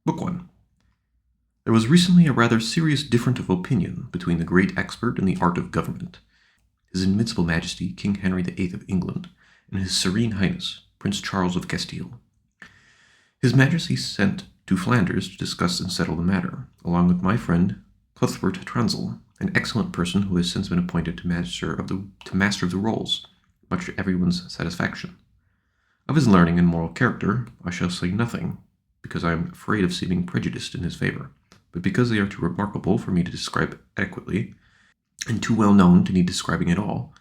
Book 1. There was recently a rather serious difference of opinion between the great expert in the art of government, His Invincible Majesty King Henry VIII of England, and His Serene Highness Prince Charles of Castile. His Majesty sent to Flanders to discuss and settle the matter, along with my friend Cuthbert Transl, an excellent person who has since been appointed to Master of the Rolls, much to everyone's satisfaction. Of his learning and moral character I shall say nothing, because I am afraid of seeming prejudiced in his favor, but because they are too remarkable for me to describe adequately, and too well known to need describing at all,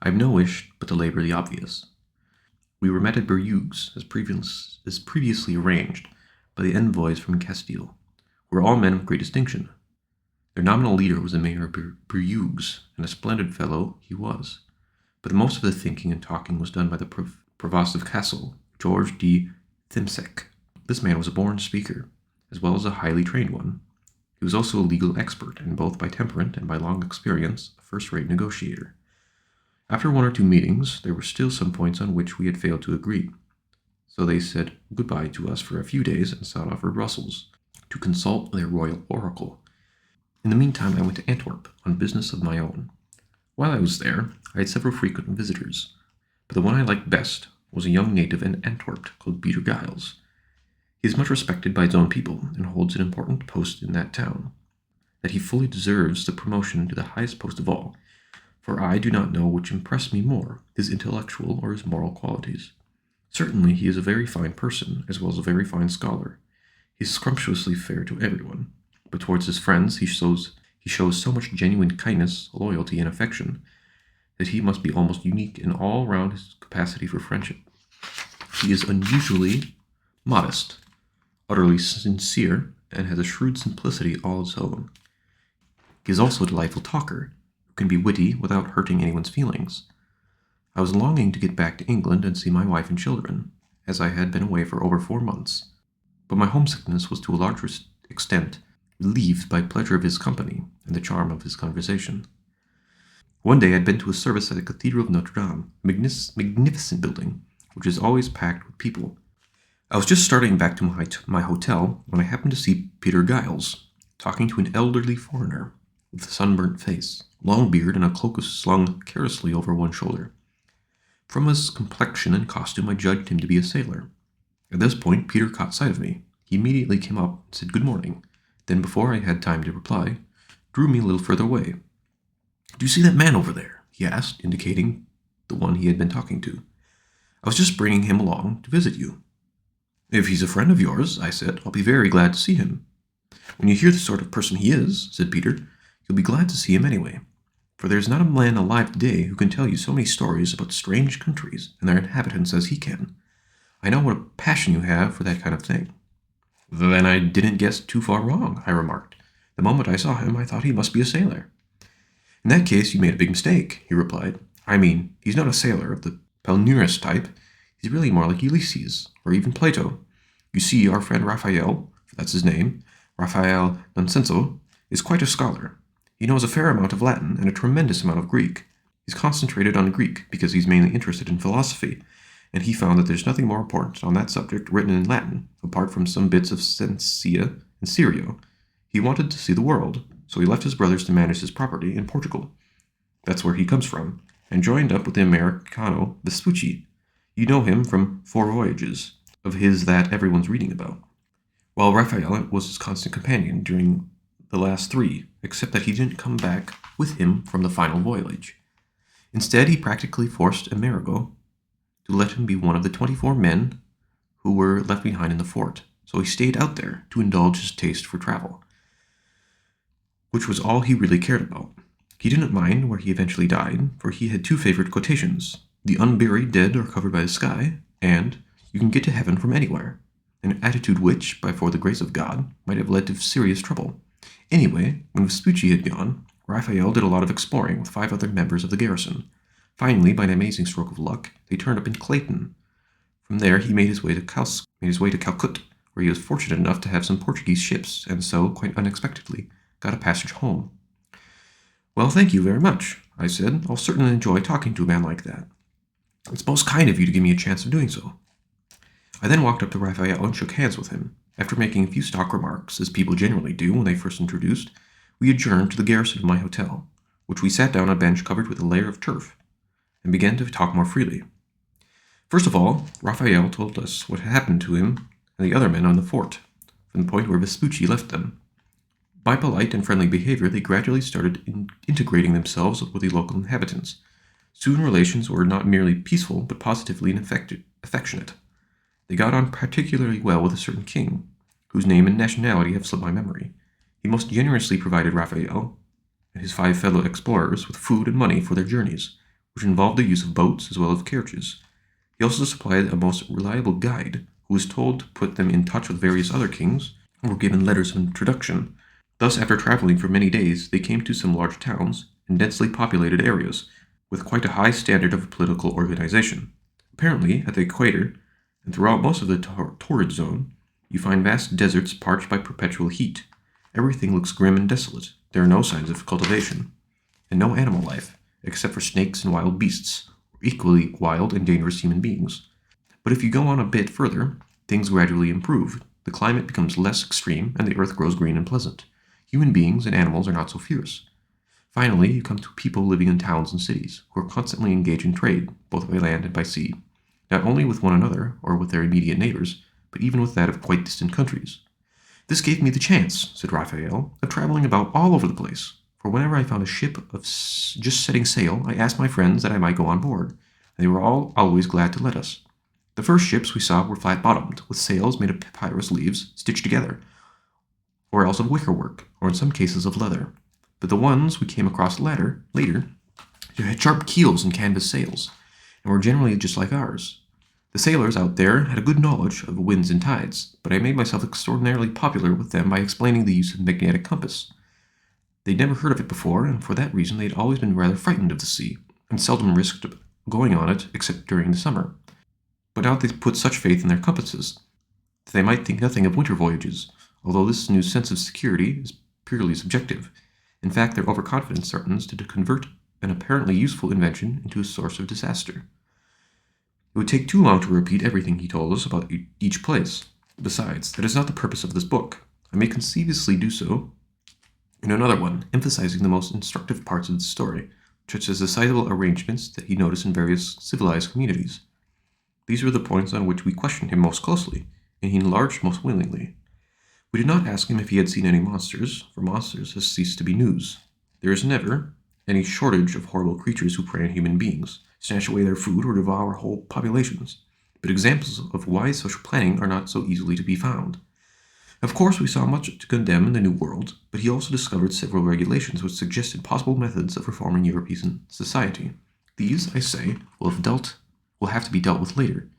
I have no wish but to labor the obvious. We were met at Bruges, as previously arranged, by the envoys from Castile, who were all men of great distinction. Their nominal leader was the mayor of Bruges, and a splendid fellow he was, but most of the thinking and talking was done by the Provost of Kassel, George de Thimsek. This man was a born speaker, as well as a highly trained one. He was also a legal expert, and both by temperament and by long experience, a first-rate negotiator. After one or two meetings, there were still some points on which we had failed to agree, so they said goodbye to us for a few days and set off for Brussels to consult their royal oracle. In the meantime, I went to Antwerp on business of my own. While I was there, I had several frequent visitors, but the one I liked best was a young native in Antwerp called Peter Giles. He is much respected by his own people and holds an important post in that town. That he fully deserves the promotion to the highest post of all, for I do not know which impressed me more, his intellectual or his moral qualities. Certainly he is a very fine person, as well as a very fine scholar. He is scrumptiously fair to everyone, but towards his friends he shows so much genuine kindness, loyalty, and affection, that he must be almost unique in all round his capacity for friendship. He is unusually modest, utterly sincere, and has a shrewd simplicity all his own. He is also a delightful talker, who can be witty without hurting anyone's feelings. I was longing to get back to England and see my wife and children, as I had been away for over 4 months, but my homesickness was to a large extent relieved by pleasure of his company and the charm of his conversation. One day I had been to a service at the Cathedral of Notre Dame, a magnificent building, which is always packed with people. I was just starting back to my hotel when I happened to see Peter Giles, talking to an elderly foreigner with a sunburnt face, long beard, and a cloak slung carelessly over one shoulder. From his complexion and costume, I judged him to be a sailor. At this point, Peter caught sight of me. He immediately came up and said good morning, then before I had time to reply, drew me a little further away. "Do you see that man over there?" he asked, indicating the one he had been talking to. "I was just bringing him along to visit you." "If he's a friend of yours," I said, "I'll be very glad to see him." "When you hear the sort of person he is," said Peter, "you'll be glad to see him anyway. For there's not a man alive today who can tell you so many stories about strange countries and their inhabitants as he can. I know what a passion you have for that kind of thing." "Then I didn't guess too far wrong," I remarked. "The moment I saw him, I thought he must be a sailor." "In that case, you made a big mistake," he replied. "I mean, he's not a sailor of the Palmyrus type. He's really more like Ulysses, or even Plato. You see, our friend Raphael, for that's his name, Raphael Nonsenso, is quite a scholar. He knows a fair amount of Latin and a tremendous amount of Greek. He's concentrated on Greek because he's mainly interested in philosophy, and he found that there's nothing more important on that subject written in Latin, apart from some bits of Seneca and Syrio. He wanted to see the world, so he left his brothers to manage his property in Portugal. That's where he comes from, and joined up with the Americano Vespucci. You know him from 4 voyages of his that everyone's reading about. While Raphael was his constant companion during the last 3, except that he didn't come back with him from the final voyage. Instead, he practically forced Amerigo to let him be one of the 24 men who were left behind in the fort, so he stayed out there to indulge his taste for travel, which was all he really cared about. He didn't mind where he eventually died, for he had 2 favorite quotations: "The unburied dead are covered by the sky," and "You can get to heaven from anywhere," an attitude which, but for the grace of God, might have led to serious trouble. Anyway, when Vespucci had gone, Raphael did a lot of exploring with 5 other members of the garrison. Finally, by an amazing stroke of luck, they turned up in Clayton. From there, he made his way to Calcutta, where he was fortunate enough to have some Portuguese ships, and so, quite unexpectedly, got a passage home. "Well, thank you very much," I said. "I'll certainly enjoy talking to a man like that. It's most kind of you to give me a chance of doing so." I then walked up to Raphael and shook hands with him. After making a few stock remarks, as people generally do when they first introduced, we adjourned to the garrison of my hotel, which we sat down on a bench covered with a layer of turf, and began to talk more freely. First of all, Raphael told us what had happened to him and the other men on the fort, from the point where Vespucci left them. By polite and friendly behavior, they gradually started integrating themselves with the local inhabitants. Soon relations were not merely peaceful, but positively affectionate. They got on particularly well with a certain king, whose name and nationality have slipped my memory. He most generously provided Raphael and his 5 fellow explorers with food and money for their journeys, which involved the use of boats as well as carriages. He also supplied a most reliable guide, who was told to put them in touch with various other kings, and were given letters of introduction. Thus, after traveling for many days, they came to some large towns and densely populated areas, with quite a high standard of political organization. Apparently, at the equator, and throughout most of the torrid zone, you find vast deserts parched by perpetual heat. Everything looks grim and desolate. There are no signs of cultivation, and no animal life, except for snakes and wild beasts, or equally wild and dangerous human beings. But if you go on a bit further, things gradually improve. The climate becomes less extreme, and the earth grows green and pleasant. Human beings and animals are not so fierce. Finally, you come to people living in towns and cities, who are constantly engaged in trade, both by land and by sea, not only with one another or with their immediate neighbors, but even with that of quite distant countries. This gave me the chance, said Raphael, of traveling about all over the place, for whenever I found a ship just setting sail, I asked my friends that I might go on board, and they were all always glad to let us. The first ships we saw were flat-bottomed, with sails made of papyrus leaves stitched together, or else of wickerwork, or in some cases of leather. But the ones we came across later had sharp keels and canvas sails, and were generally just like ours. The sailors out there had a good knowledge of winds and tides, but I made myself extraordinarily popular with them by explaining the use of the magnetic compass. They'd never heard of it before, and for that reason they'd always been rather frightened of the sea, and seldom risked going on it except during the summer. But now they put such faith in their compasses that they might think nothing of winter voyages, although this new sense of security is purely subjective. In fact, their overconfidence threatens to convert an apparently useful invention into a source of disaster. It would take too long to repeat everything he told us about each place. Besides, that is not the purpose of this book. I may conceivably do so in another one, emphasizing the most instructive parts of the story, such as the sizable arrangements that he noticed in various civilized communities. These were the points on which we questioned him most closely, and he enlarged most willingly. We did not ask him if he had seen any monsters, for monsters has ceased to be news. There is never any shortage of horrible creatures who prey on human beings, snatch away their food, or devour whole populations, but examples of wise social planning are not so easily to be found. Of course, we saw much to condemn in the New World, but he also discovered several regulations which suggested possible methods of reforming European society. These, I say, will have to be dealt with later.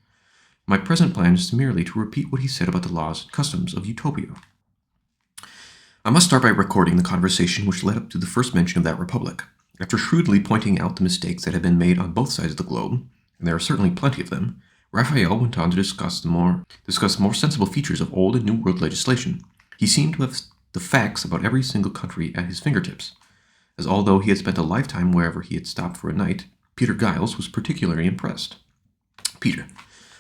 My present plan is merely to repeat what he said about the laws and customs of Utopia. I must start by recording the conversation which led up to the first mention of that republic. After shrewdly pointing out the mistakes that had been made on both sides of the globe, and there are certainly plenty of them, Raphael went on to discuss more sensible features of Old and New World legislation. He seemed to have the facts about every single country at his fingertips, as although he had spent a lifetime wherever he had stopped for a night, Peter Giles was particularly impressed. Peter: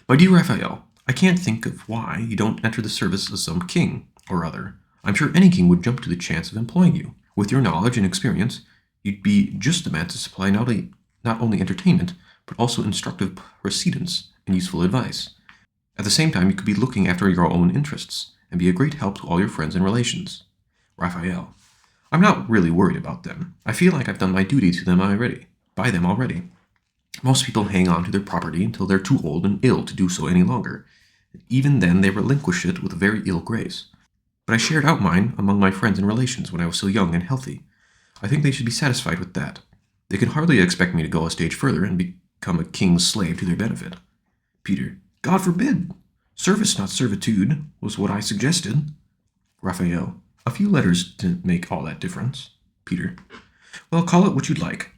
My dear Raphael, I can't think of why you don't enter the service of some king or other. I'm sure any king would jump to the chance of employing you. With your knowledge and experience, you'd be just the man to supply not only entertainment, but also instructive precedents and useful advice. At the same time, you could be looking after your own interests, and be a great help to all your friends and relations. Raphael: I'm not really worried about them. I feel like I've done my duty to them by them already. Most people hang on to their property until they're too old and ill to do so any longer. Even then, they relinquish it with a very ill grace. But I shared out mine among my friends and relations when I was so young and healthy. I think they should be satisfied with that. They can hardly expect me to go a stage further and become a king's slave to their benefit. Peter: God forbid! Service, not servitude, was what I suggested. Raphael: A few letters didn't make all that difference. Peter: Well, call it what you'd like.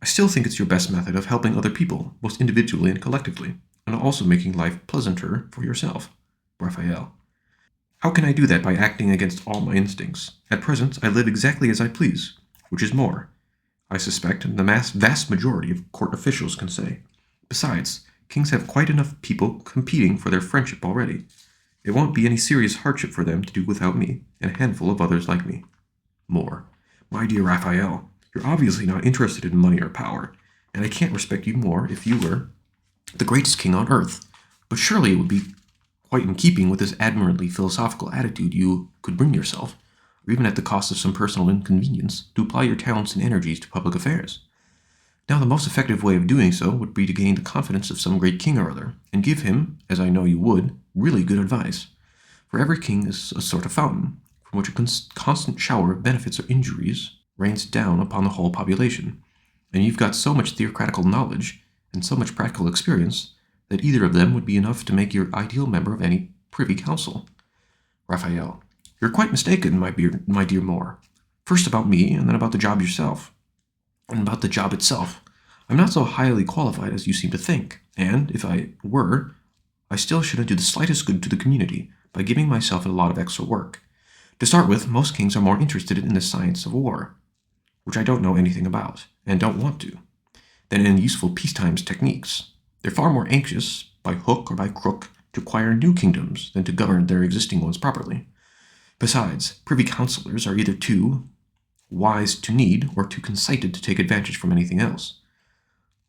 I still think it's your best method of helping other people, both individually and collectively, and also making life pleasanter for yourself. Raphael: How can I do that by acting against all my instincts? At present, I live exactly as I please, which is more, I suspect, the vast majority of court officials can say. Besides, kings have quite enough people competing for their friendship already. It won't be any serious hardship for them to do without me and a handful of others like me. More. My dear Raphael, you're obviously not interested in money or power, and I can't respect you more if you were the greatest king on earth. But surely it would be quite in keeping with this admirably philosophical attitude you could bring yourself, or even at the cost of some personal inconvenience, to apply your talents and energies to public affairs. Now, the most effective way of doing so would be to gain the confidence of some great king or other, and give him, as I know you would, really good advice. For every king is a sort of fountain, from which a constant shower of benefits or injuries rains down upon the whole population. And you've got so much theoretical knowledge and so much practical experience that either of them would be enough to make your ideal member of any privy council. Raphael, you're quite mistaken, my dear Moore. First about me, and then about the job yourself. And about the job itself. I'm not so highly qualified as you seem to think, and if I were, I still shouldn't do the slightest good to the community by giving myself a lot of extra work. To start with, most kings are more interested in the science of war, which I don't know anything about, and don't want to, than in useful peacetime techniques. They're far more anxious, by hook or by crook, to acquire new kingdoms than to govern their existing ones properly. Besides, privy councillors are either too wise to need or too conceited to take advantage from anything else.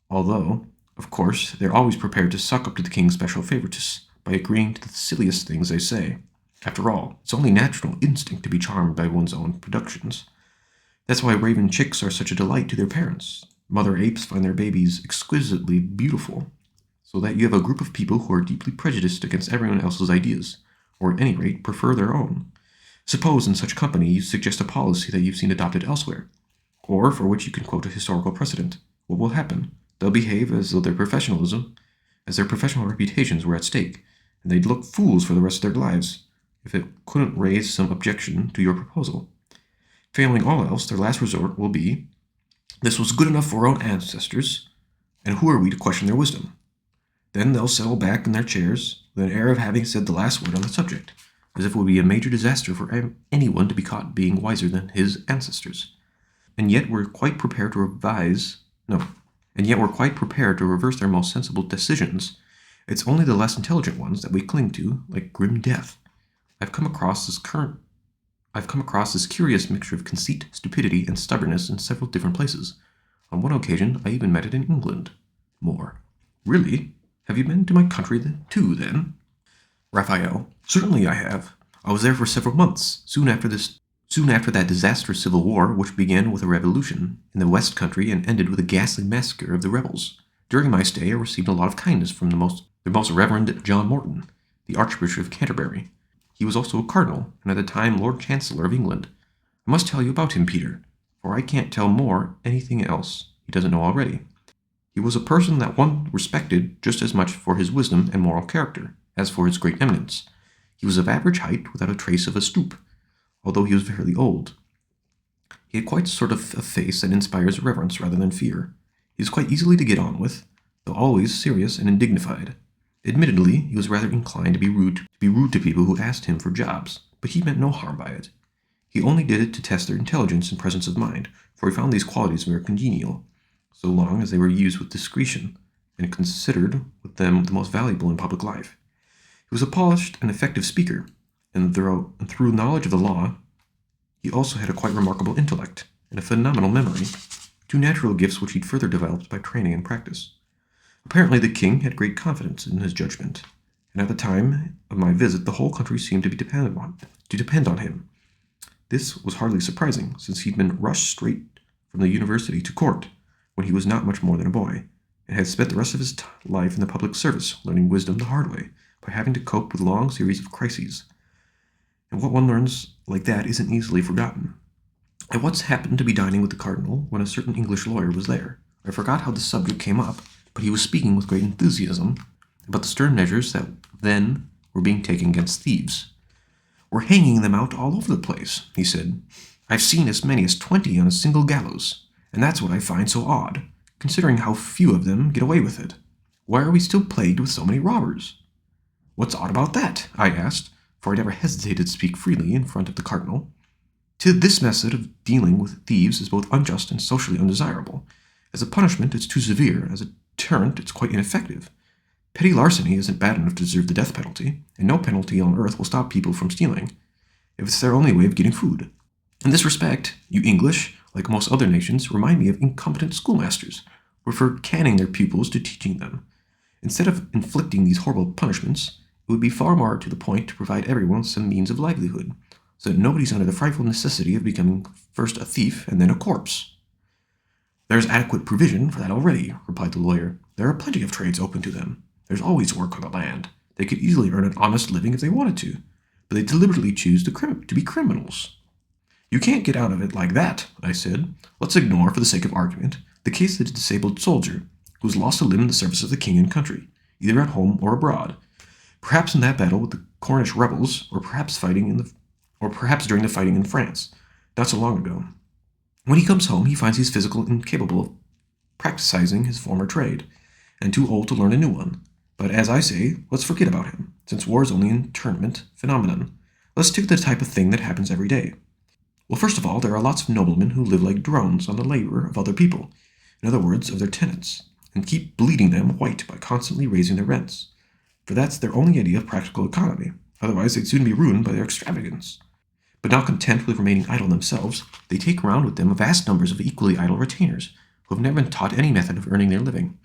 Although, of course, they're always prepared to suck up to the king's special favorites by agreeing to the silliest things they say. After all, it's only natural instinct to be charmed by one's own productions. That's why raven chicks are such a delight to their parents. Mother apes find their babies exquisitely beautiful, so that you have a group of people who are deeply prejudiced against everyone else's ideas, or at any rate prefer their own. Suppose in such company you suggest a policy that you've seen adopted elsewhere, or for which you can quote a historical precedent. What will happen? They'll behave as though their professional reputations were at stake, and they'd look fools for the rest of their lives if it couldn't raise some objection to your proposal. Failing all else, their last resort will be, this was good enough for our own ancestors, and who are we to question their wisdom? Then they'll settle back in their chairs with an air of having said the last word on the subject, as if it would be a major disaster for anyone to be caught being wiser than his ancestors. And yet we're quite prepared to reverse their most sensible decisions. It's only the less intelligent ones that we cling to, like grim death. I've come across this curious mixture of conceit, stupidity, and stubbornness in several different places. On one occasion, I even met it in England. More. Really? Have you been to my country too, then? Raphael, certainly I have. I was there for several months, soon after that disastrous civil war which began with a revolution in the West Country and ended with a ghastly massacre of the rebels. During my stay, I received a lot of kindness from the most Reverend John Morton, the Archbishop of Canterbury. He was also a cardinal, and at the time Lord Chancellor of England. I must tell you about him, Peter, for I can't tell Moore anything else he doesn't know already. He was a person that one respected just as much for his wisdom and moral character as for his great eminence. He was of average height without a trace of a stoop, although he was fairly old. He had quite a sort of a face that inspires reverence rather than fear. He was quite easily to get on with, though always serious and undignified. Admittedly, he was rather inclined to be rude to people who asked him for jobs, but he meant no harm by it. He only did it to test their intelligence and presence of mind, for he found these qualities very congenial, so long as they were used with discretion, and considered with them the most valuable in public life. He was a polished and effective speaker, and through knowledge of the law, he also had a quite remarkable intellect and a phenomenal memory, two natural gifts which he'd further developed by training and practice. Apparently the king had great confidence in his judgment, and at the time of my visit the whole country seemed to depend on him. This was hardly surprising, since he'd been rushed straight from the university to court when he was not much more than a boy, and had spent the rest of his life in the public service, learning wisdom the hard way, by having to cope with long series of crises. And what one learns like that isn't easily forgotten. I once happened to be dining with the cardinal when a certain English lawyer was there. I forgot how the subject came up, but he was speaking with great enthusiasm about the stern measures that then were being taken against thieves. We're hanging them out all over the place, he said. I've seen as many as 20 on a single gallows, and that's what I find so odd, considering how few of them get away with it. Why are we still plagued with so many robbers? What's odd about that? I asked, for I never hesitated to speak freely in front of the cardinal. This method of dealing with thieves is both unjust and socially undesirable. As a punishment, it's too severe. As a deterrent, it's quite ineffective. Petty larceny isn't bad enough to deserve the death penalty, and no penalty on earth will stop people from stealing, if it's their only way of getting food. In this respect, you English, like most other nations, remind me of incompetent schoolmasters, who prefer canning their pupils to teaching them. Instead of inflicting these horrible punishments, it would be far more to the point to provide everyone some means of livelihood, so that nobody's under the frightful necessity of becoming first a thief and then a corpse. There's adequate provision for that already, replied the lawyer. There are plenty of trades open to them. There's always work on the land. They could easily earn an honest living if they wanted to, but they deliberately choose to be criminals. You can't get out of it like that, I said. Let's ignore, for the sake of argument, the case of a disabled soldier who has lost a limb in the service of the king and country, either at home or abroad. Perhaps in that battle with the Cornish rebels, or perhaps during the fighting in France, not so long ago. When he comes home, he finds he's physically incapable of practicing his former trade, and too old to learn a new one. But as I say, let's forget about him, since war is only an internment phenomenon. Let's take the type of thing that happens every day. Well, first of all, there are lots of noblemen who live like drones on the labor of other people, in other words, of their tenants, and keep bleeding them white by constantly raising their rents. For that's their only idea of practical economy. Otherwise, they'd soon be ruined by their extravagance. But not content with remaining idle themselves, they take around with them vast numbers of equally idle retainers, who have never been taught any method of earning their living.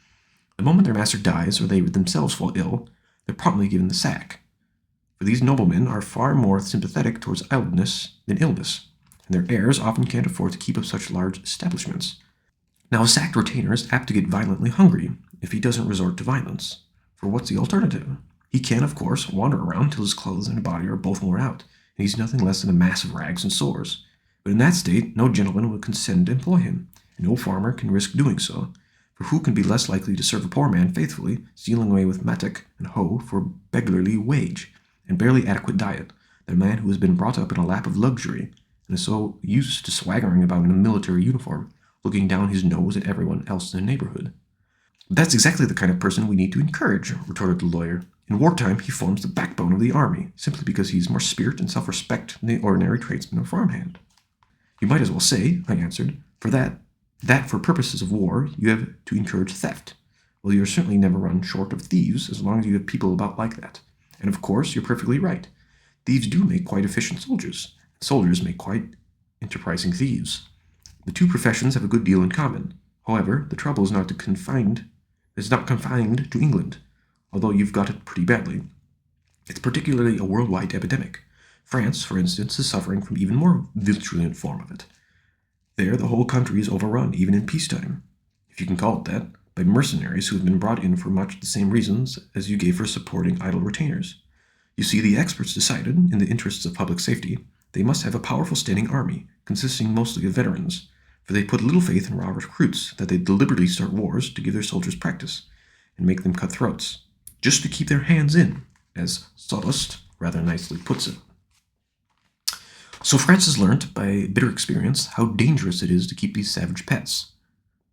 The moment their master dies, or they themselves fall ill, they're promptly given the sack. For these noblemen are far more sympathetic towards idleness than illness, and their heirs often can't afford to keep up such large establishments. Now, a sacked retainer is apt to get violently hungry if he doesn't resort to violence. For what's the alternative? He can, of course, wander around till his clothes and body are both worn out, and he's nothing less than a mass of rags and sores. But in that state, no gentleman would consent to employ him, and no farmer can risk doing so. For who can be less likely to serve a poor man faithfully, stealing away with mattock and hoe for a beggarly wage and barely adequate diet, than a man who has been brought up in a lap of luxury and is so used to swaggering about in a military uniform, looking down his nose at everyone else in the neighborhood? But that's exactly the kind of person we need to encourage, retorted the lawyer. In wartime, he forms the backbone of the army, simply because he has more spirit and self-respect than the ordinary tradesman or farmhand. You might as well say, I answered, that for purposes of war, you have to encourage theft. Well, you'll certainly never run short of thieves as long as you have people about like that. And of course, you're perfectly right. Thieves do make quite efficient soldiers. Soldiers make quite enterprising thieves. The two professions have a good deal in common. However, the trouble is not confined to England, although you've got it pretty badly. It's particularly a worldwide epidemic. France, for instance, is suffering from even more virulent form of it. There, the whole country is overrun, even in peacetime, if you can call it that, by mercenaries who have been brought in for much the same reasons as you gave for supporting idle retainers. You see, the experts decided, in the interests of public safety, they must have a powerful standing army, consisting mostly of veterans, for they put little faith in raw recruits, that they deliberately start wars to give their soldiers practice, and make them cut throats, just to keep their hands in, as Sallust rather nicely puts it. So France has learnt, by bitter experience, how dangerous it is to keep these savage pets.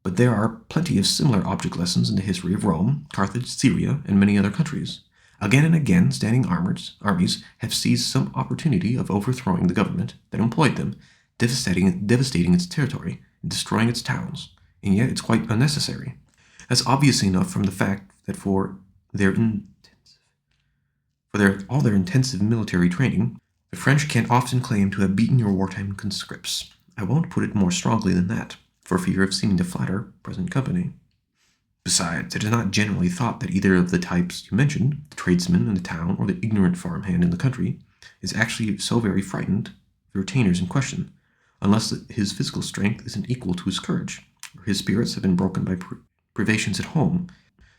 But there are plenty of similar object lessons in the history of Rome, Carthage, Syria, and many other countries. Again and again, standing armies have seized some opportunity of overthrowing the government that employed them, devastating its territory, and destroying its towns, and yet it's quite unnecessary. That's obvious enough from the fact that for all their intensive military training, the French can often claim to have beaten your wartime conscripts. I won't put it more strongly than that, for fear of seeming to flatter present company. Besides, it is not generally thought that either of the types you mentioned, the tradesman in the town or the ignorant farmhand in the country, is actually so very frightened of the retainers in question, unless his physical strength isn't equal to his courage, or his spirits have been broken by privations at home.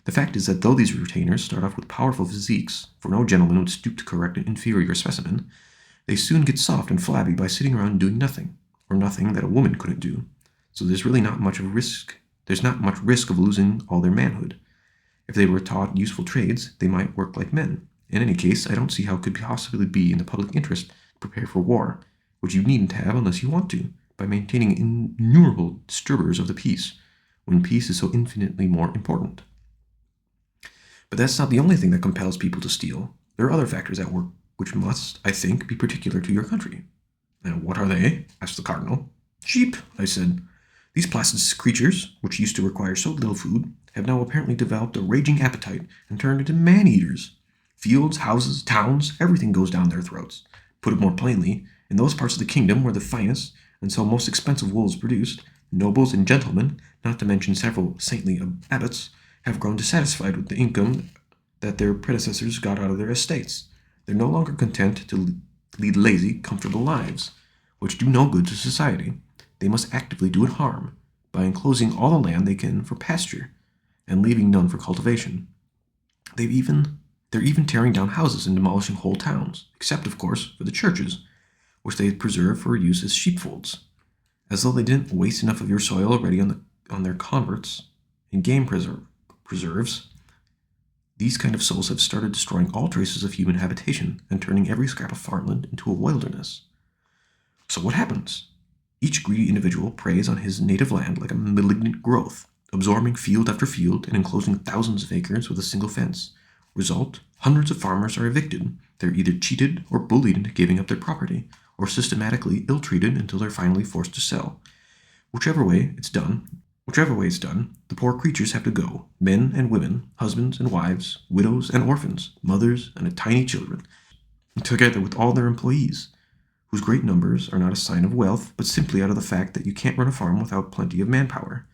The fact is that though these retainers start off with powerful physiques, for no gentleman would stoop to correct an inferior specimen, they soon get soft and flabby by sitting around doing nothing, or nothing that a woman couldn't do. So there's really not much risk of losing all their manhood. If they were taught useful trades, they might work like men. In any case, I don't see how it could possibly be in the public interest to prepare for war, which you needn't have unless you want to, by maintaining innumerable disturbers of the peace, when peace is so infinitely more important. But that's not the only thing that compels people to steal. There are other factors at work which must, I think, be particular to your country. And what are they? Asked the cardinal. Sheep, I said. These placid creatures, which used to require so little food, have now apparently developed a raging appetite and turned into man-eaters. Fields, houses, towns, everything goes down their throats. Put it more plainly, in those parts of the kingdom where the finest and so most expensive wool is produced, nobles and gentlemen, not to mention several saintly abbots, have grown dissatisfied with the income that their predecessors got out of their estates. They're no longer content to lead lazy, comfortable lives, which do no good to society. They must actively do it harm, by enclosing all the land they can for pasture, and leaving none for cultivation. They're even tearing down houses and demolishing whole towns, except, of course, for the churches, which they preserve for use as sheepfolds, as though they didn't waste enough of your soil already on their converts and game preserves. These kind of souls have started destroying all traces of human habitation and turning every scrap of farmland into a wilderness. So what happens? Each greedy individual preys on his native land like a malignant growth, absorbing field after field and enclosing thousands of acres with a single fence. Result, hundreds of farmers are evicted. They're either cheated or bullied into giving up their property, or systematically ill-treated until they're finally forced to sell. Whichever way it's done, the poor creatures have to go, men and women, husbands and wives, widows and orphans, mothers and tiny children, together with all their employees, whose great numbers are not a sign of wealth, but simply out of the fact that you can't run a farm without plenty of manpower.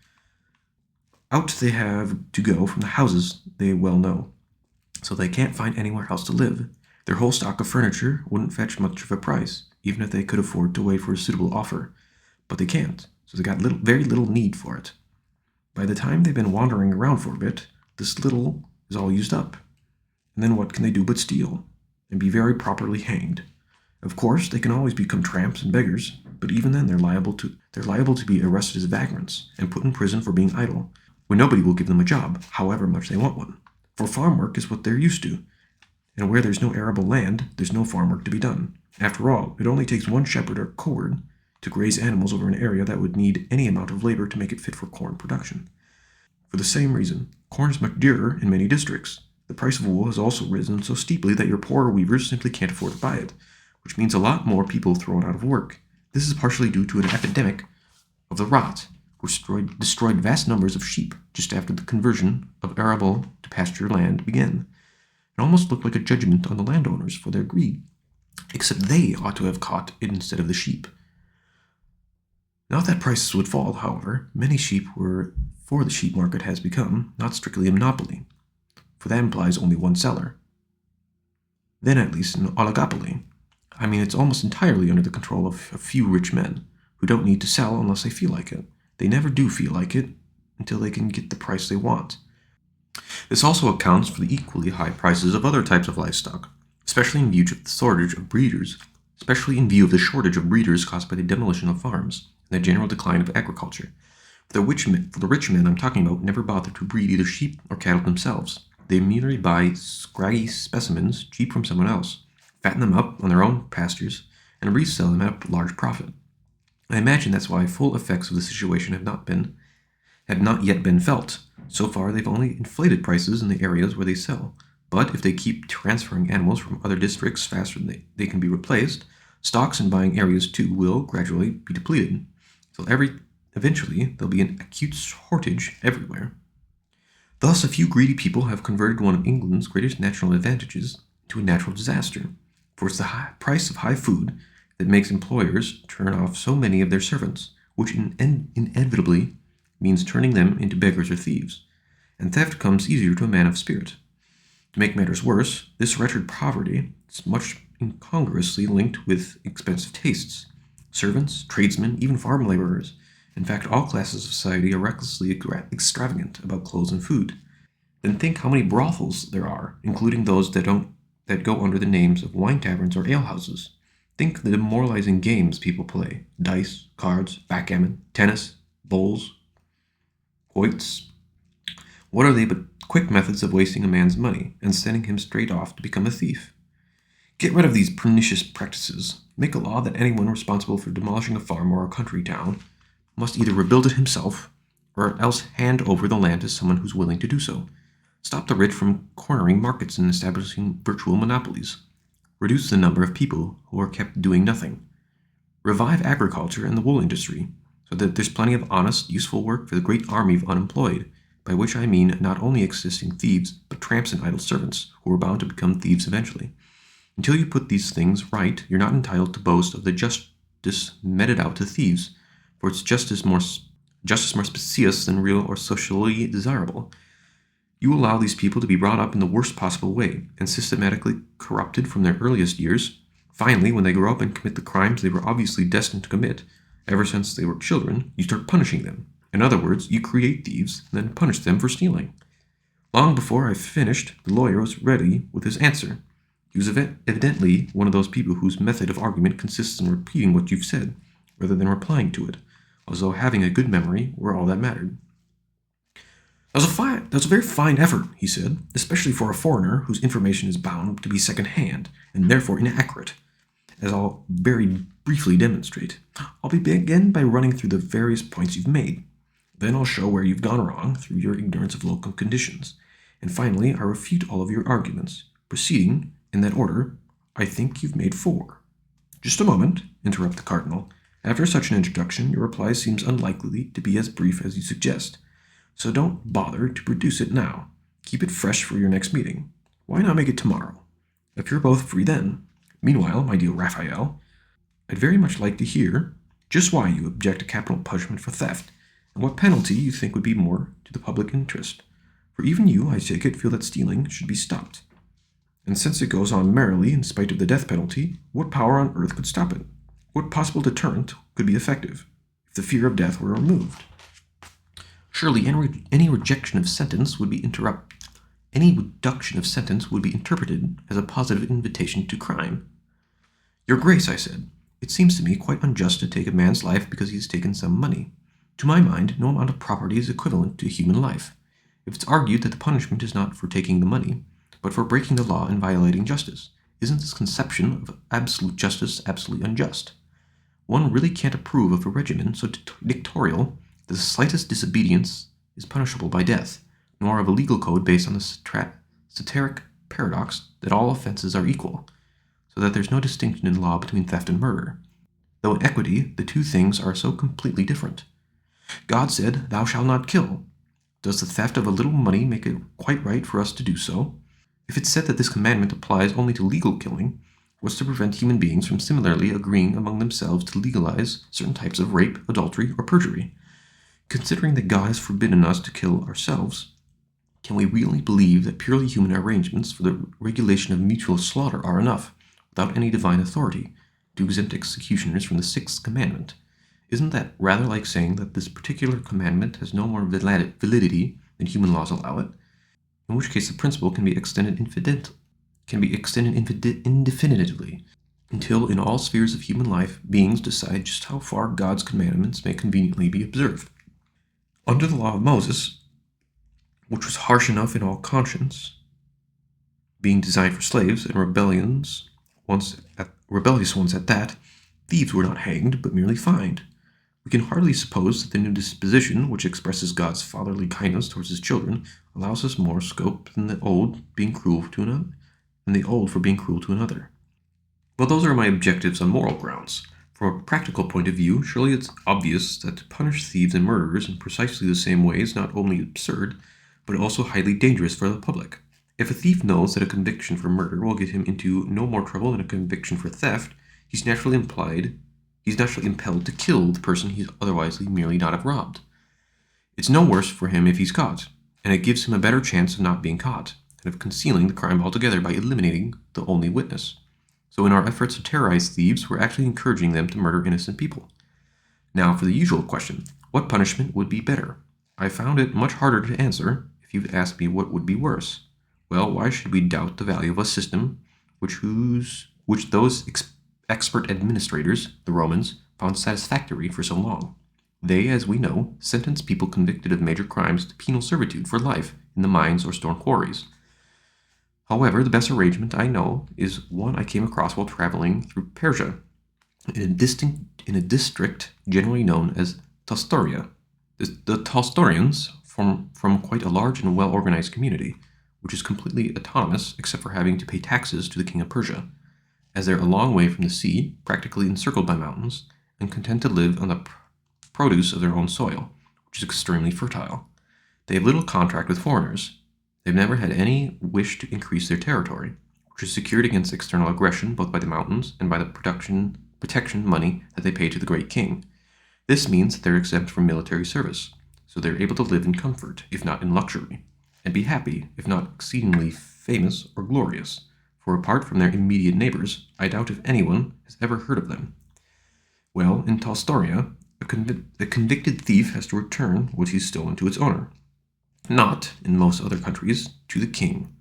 Out they have to go from the houses they well know, so they can't find anywhere else to live. Their whole stock of furniture wouldn't fetch much of a price, even if they could afford to wait for a suitable offer. But they can't, so they got very little need for it. By the time they've been wandering around for a bit, this little is all used up. And then what can they do but steal, and be very properly hanged? Of course, they can always become tramps and beggars, but even then they're liable to be arrested as vagrants and put in prison for being idle, when nobody will give them a job, however much they want one. For farm work is what they're used to, and where there's no arable land, there's no farm work to be done. After all, it only takes one shepherd or coward to graze animals over an area that would need any amount of labor to make it fit for corn production. For the same reason, corn is much dearer in many districts. The price of wool has also risen so steeply that your poorer weavers simply can't afford to buy it, which means a lot more people thrown out of work. This is partially due to an epidemic of the rot, which destroyed vast numbers of sheep just after the conversion of arable to pasture land began. It almost looked like a judgment on the landowners for their greed, except they ought to have caught it instead of the sheep. Not that prices would fall, however. Many sheep were for the sheep market has become not strictly a monopoly, for that implies only one seller. Then at least an oligopoly. I mean, it's almost entirely under the control of a few rich men, who don't need to sell unless they feel like it. They never do feel like it until they can get the price they want. This also accounts for the equally high prices of other types of livestock, especially in view of the shortage of breeders caused by the demolition of farms and the general decline of agriculture. For the rich men I'm talking about never bother to breed either sheep or cattle themselves. They merely buy scraggy specimens cheap from someone else, fatten them up on their own pastures, and resell them at a large profit. I imagine that's why full effects of the situation have not yet been felt. So far, they've only inflated prices in the areas where they sell. But if they keep transferring animals from other districts faster than they can be replaced, stocks in buying areas too will gradually be depleted. So eventually, there'll be an acute shortage everywhere. Thus, a few greedy people have converted one of England's greatest natural advantages into a natural disaster, for it's the price of high food that makes employers turn off so many of their servants, which inevitably means turning them into beggars or thieves, and theft comes easier to a man of spirit. To make matters worse, this wretched poverty is much incongruously linked with expensive tastes. Servants, tradesmen, even farm laborers, in fact all classes of society are recklessly extravagant about clothes and food. Then think how many brothels there are, including those that go under the names of wine taverns or alehouses. Think the demoralizing games people play: dice, cards, backgammon, tennis, bowls, quoits. What are they but quick methods of wasting a man's money and sending him straight off to become a thief? Get rid of these pernicious practices. Make a law that anyone responsible for demolishing a farm or a country town must either rebuild it himself or else hand over the land to someone who's willing to do so. Stop the rich from cornering markets and establishing virtual monopolies. Reduce the number of people who are kept doing nothing. Revive agriculture and the wool industry, so that there's plenty of honest, useful work for the great army of unemployed. by which I mean not only existing thieves, but tramps and idle servants, who are bound to become thieves eventually. Until you put these things right, you're not entitled to boast of the justice meted out to thieves, for it's justice more specious than real or socially desirable. You allow these people to be brought up in the worst possible way, and systematically corrupted from their earliest years. Finally, when they grow up and commit the crimes they were obviously destined to commit, ever since they were children, you start punishing them. In other words, you create thieves, and then punish them for stealing. Long before I finished, the lawyer was ready with his answer. He was evidently one of those people whose method of argument consists in repeating what you've said, rather than replying to it, as though having a good memory were all that mattered. That was a very fine effort, he said, especially for a foreigner whose information is bound to be second-hand, and therefore inaccurate, as I'll very briefly demonstrate. I'll begin by running through the various points you've made. Then I'll show where you've gone wrong through your ignorance of local conditions, and finally I refute all of your arguments, proceeding in that order. I think you've made 4. Just a moment, interrupted the Cardinal. After such an introduction, your reply seems unlikely to be as brief as you suggest, so don't bother to produce it now. Keep it fresh for your next meeting. Why not make it tomorrow, if you're both free then? Meanwhile, my dear Raphael, I'd very much like to hear just why you object to capital punishment for theft, and what penalty you think would be more to the public interest. For even you, I take it, feel that stealing should be stopped. And since it goes on merrily in spite of the death penalty, what power on earth could stop it? What possible deterrent could be effective if the fear of death were removed? Surely any reduction of sentence would be interpreted as a positive invitation to crime. Your Grace, I said, it seems to me quite unjust to take a man's life because he has taken some money. To my mind, no amount of property is equivalent to human life. If it's argued that the punishment is not for taking the money, but for breaking the law and violating justice, isn't this conception of absolute justice absolutely unjust? One really can't approve of a regimen so dictatorial that the slightest disobedience is punishable by death, nor of a legal code based on the satiric paradox that all offenses are equal, so that there's no distinction in law between theft and murder, though in equity the two things are so completely different. God said, "Thou shalt not kill." Does the theft of a little money make it quite right for us to do so? If it's said that this commandment applies only to legal killing, what's to prevent human beings from similarly agreeing among themselves to legalize certain types of rape, adultery, or perjury? Considering that God has forbidden us to kill ourselves, can we really believe that purely human arrangements for the regulation of mutual slaughter are enough, without any divine authority, to exempt executioners from the 6th commandment? Isn't that rather like saying that this particular commandment has no more validity than human laws allow it? In which case the principle can be extended indefinitely, until in all spheres of human life beings decide just how far God's commandments may conveniently be observed. Under the law of Moses, which was harsh enough in all conscience, being designed for slaves and rebellious ones at that, thieves were not hanged, but merely fined. We can hardly suppose that the new disposition, which expresses God's fatherly kindness towards his children, allows us more scope than the old for being cruel to another. Well, those are my objectives on moral grounds. From a practical point of view, surely it's obvious that to punish thieves and murderers in precisely the same way is not only absurd, but also highly dangerous for the public. If a thief knows that a conviction for murder will get him into no more trouble than a conviction for theft, he's naturally impelled to kill the person he's otherwise merely not have robbed. It's no worse for him if he's caught, and it gives him a better chance of not being caught, and of concealing the crime altogether by eliminating the only witness. So in our efforts to terrorize thieves, we're actually encouraging them to murder innocent people. Now for the usual question, what punishment would be better? I found it much harder to answer if you'd asked me what would be worse. Well, why should we doubt the value of a system which those expert administrators, the Romans, found satisfactory for so long? They, as we know, sentenced people convicted of major crimes to penal servitude for life in the mines or stone quarries. However, the best arrangement I know is one I came across while traveling through Persia, in a district generally known as Tostoria. The Tostorians form quite a large and well-organized community, which is completely autonomous except for having to pay taxes to the king of Persia, as they're a long way from the sea, practically encircled by mountains, and content to live on the produce of their own soil, which is extremely fertile. They have little contact with foreigners. They've never had any wish to increase their territory, which is secured against external aggression both by the mountains and by the protection money that they pay to the great king. This means that they're exempt from military service, so they're able to live in comfort, if not in luxury, and be happy, if not exceedingly famous or glorious, for apart from their immediate neighbors, I doubt if anyone has ever heard of them. Well, in Tolstoria, a convicted thief has to return what he's stolen to its owner. Not, in most other countries, to the king,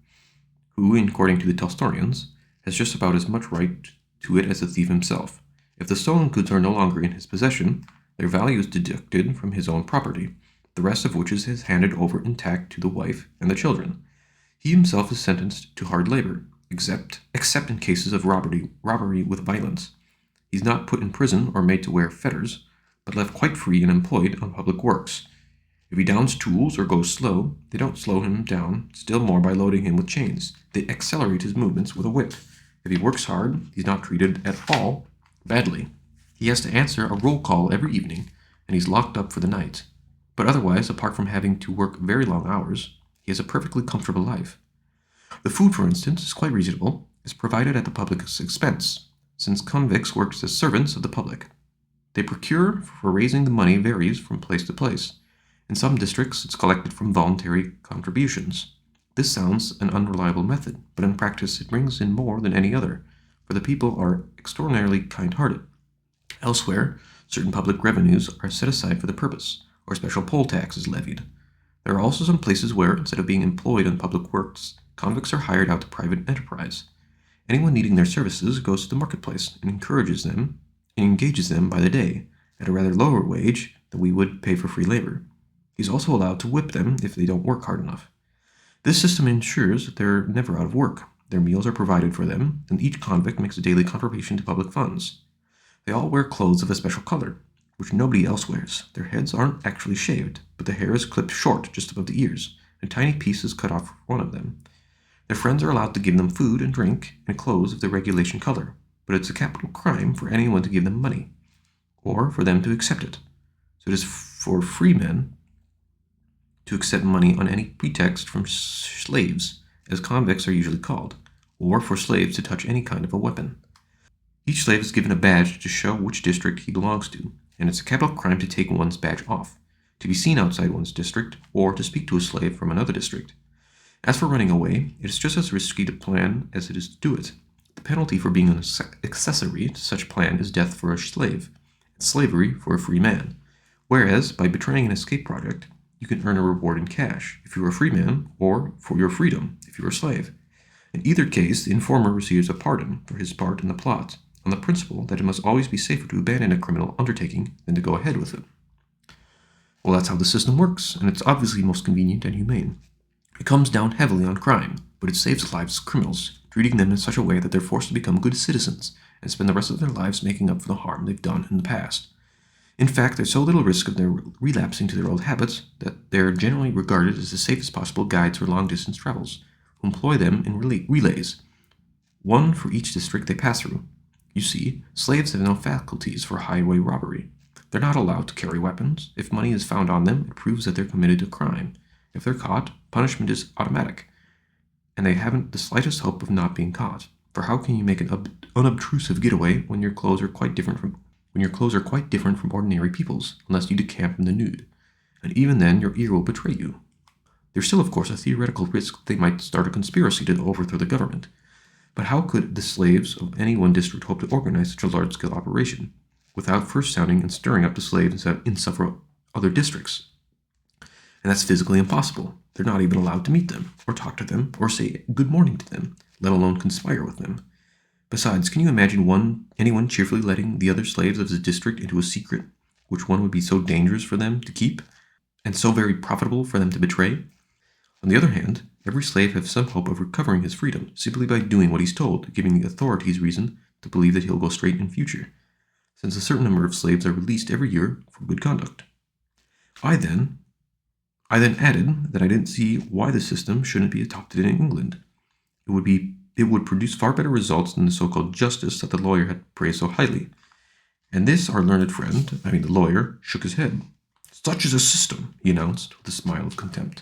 who, according to the Tolstorians, has just about as much right to it as the thief himself. If the stolen goods are no longer in his possession, their value is deducted from his own property, the rest of which is handed over intact to the wife and the children. He himself is sentenced to hard labor, except in cases of robbery with violence. He's not put in prison or made to wear fetters, but left quite free and employed on public works. If he downs tools or goes slow, they don't slow him down still more by loading him with chains. They accelerate his movements with a whip. If he works hard, he's not treated at all badly. He has to answer a roll call every evening, and he's locked up for the night. But otherwise, apart from having to work very long hours, he has a perfectly comfortable life. The food, for instance, is quite reasonable, is provided at the public's expense, since convicts work as servants of the public. They procure for raising the money varies from place to place. In some districts, it's collected from voluntary contributions. This sounds an unreliable method, but in practice it brings in more than any other, for the people are extraordinarily kind-hearted. Elsewhere, certain public revenues are set aside for the purpose, or special poll tax is levied. There are also some places where, instead of being employed on public works, convicts are hired out to private enterprise. Anyone needing their services goes to the marketplace and engages them by the day, at a rather lower wage than we would pay for free labor. He's also allowed to whip them if they don't work hard enough. This system ensures that they're never out of work. Their meals are provided for them, and each convict makes a daily contribution to public funds. They all wear clothes of a special color, which nobody else wears. Their heads aren't actually shaved, but the hair is clipped short just above the ears, and a tiny piece is cut off one of them. Their friends are allowed to give them food and drink and clothes of the regulation color, but it's a capital crime for anyone to give them money, or for them to accept it. So it is for free men to accept money on any pretext from slaves, as convicts are usually called, or for slaves to touch any kind of a weapon. Each slave is given a badge to show which district he belongs to, and it's a capital crime to take one's badge off, to be seen outside one's district, or to speak to a slave from another district. As for running away, it is just as risky to plan as it is to do it. The penalty for being an accessory to such plan is death for a slave, and slavery for a free man, whereas, by betraying an escape project, you can earn a reward in cash if you're a free man, or for your freedom if you're a slave. In either case, the informer receives a pardon for his part in the plot, on the principle that it must always be safer to abandon a criminal undertaking than to go ahead with it. Well, that's how the system works, and it's obviously most convenient and humane. It comes down heavily on crime, but it saves the lives of criminals, treating them in such a way that they're forced to become good citizens and spend the rest of their lives making up for the harm they've done in the past. In fact, there's so little risk of their relapsing to their old habits that they're generally regarded as the safest possible guides for long-distance travels, who employ them in relays, one for each district they pass through. You see, slaves have no faculties for highway robbery. They're not allowed to carry weapons. If money is found on them, it proves that they're committed a crime. If they're caught, punishment is automatic, and they haven't the slightest hope of not being caught. For how can you make an unobtrusive getaway when your clothes are quite different from ordinary people's, unless you decamp in the nude? And even then, your ear will betray you. There's still, of course, a theoretical risk that they might start a conspiracy to overthrow the government. But how could the slaves of any one district hope to organize such a large-scale operation, without first sounding and stirring up the slaves in several other districts? And that's physically impossible. They're not even allowed to meet them, or talk to them, or say good morning to them, let alone conspire with them. Besides, can you imagine anyone cheerfully letting the other slaves of his district into a secret, which one would be so dangerous for them to keep, and so very profitable for them to betray? On the other hand, every slave has some hope of recovering his freedom, simply by doing what he's told, giving the authorities reason to believe that he'll go straight in future, since a certain number of slaves are released every year for good conduct. I then added that I didn't see why the system shouldn't be adopted in England. It would produce far better results than the so-called justice that the lawyer had praised so highly. And this, our learned friend, the lawyer, shook his head. Such is a system, he announced with a smile of contempt,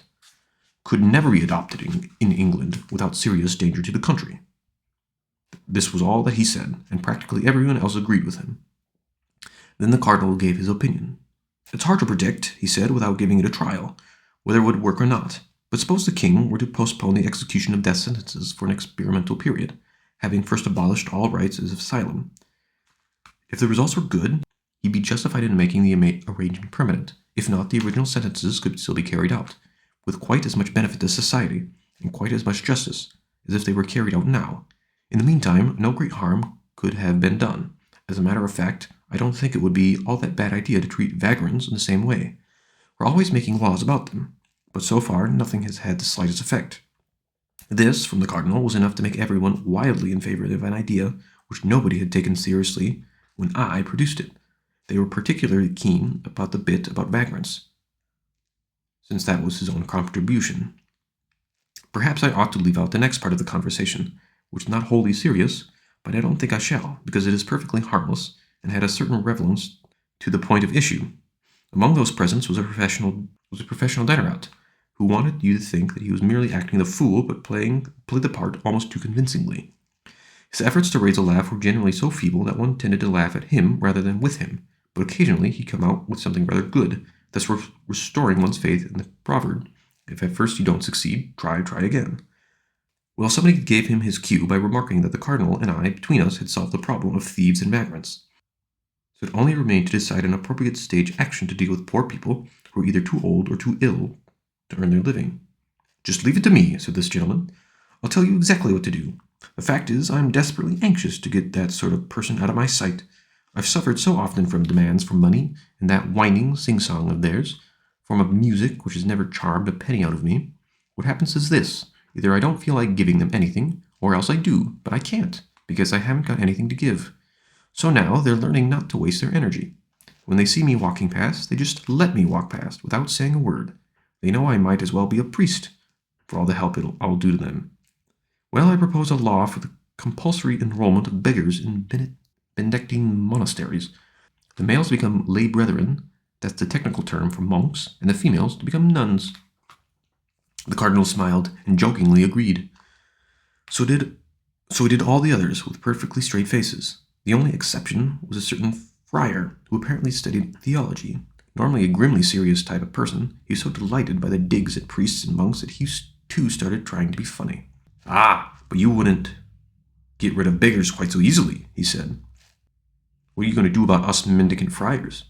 could never be adopted in England without serious danger to the country. This was all that he said, and practically everyone else agreed with him. Then the cardinal gave his opinion. It's hard to predict, he said, without giving it a trial, whether it would work or not. But suppose the king were to postpone the execution of death sentences for an experimental period, having first abolished all rights of asylum. If the results were good, he'd be justified in making the arrangement permanent. If not, the original sentences could still be carried out, with quite as much benefit to society, and quite as much justice, as if they were carried out now. In the meantime, no great harm could have been done. As a matter of fact, I don't think it would be all that bad idea to treat vagrants in the same way. We're always making laws about them, but so far nothing has had the slightest effect. This, from the cardinal, was enough to make everyone wildly in favor of an idea which nobody had taken seriously when I produced it. They were particularly keen about the bit about vagrants, since that was his own contribution. Perhaps I ought to leave out the next part of the conversation, which is not wholly serious, but I don't think I shall, because it is perfectly harmless and had a certain relevance to the point of issue. Among those present was a professional diner-out, who wanted you to think that he was merely acting the fool, but played the part almost too convincingly. His efforts to raise a laugh were generally so feeble that one tended to laugh at him rather than with him, but occasionally he'd come out with something rather good, thus restoring one's faith in the proverb, if at first you don't succeed, try again. Well, somebody gave him his cue by remarking that the cardinal and I, between us, had solved the problem of thieves and vagrants. So it only remained to decide an appropriate stage action to deal with poor people who are either too old or too ill to earn their living. Just leave it to me, said this gentleman. I'll tell you exactly what to do. The fact is, I'm desperately anxious to get that sort of person out of my sight. I've suffered so often from demands for money, and that whining sing-song of theirs, form of music which has never charmed a penny out of me. What happens is this. Either I don't feel like giving them anything, or else I do, but I can't, because I haven't got anything to give. So now they're learning not to waste their energy. When they see me walking past, they just let me walk past without saying a word. They know I might as well be a priest, for all the help I'll do to them. Well, I propose a law for the compulsory enrollment of beggars in Benedictine monasteries. The males become lay brethren, that's the technical term for monks, and the females to become nuns. The cardinal smiled and jokingly agreed. So did all the others, with perfectly straight faces. The only exception was a certain friar, who apparently studied theology. Normally a grimly serious type of person, he was so delighted by the digs at priests and monks that he too started trying to be funny. Ah, but you wouldn't get rid of beggars quite so easily, he said. What are you going to do about us mendicant friars?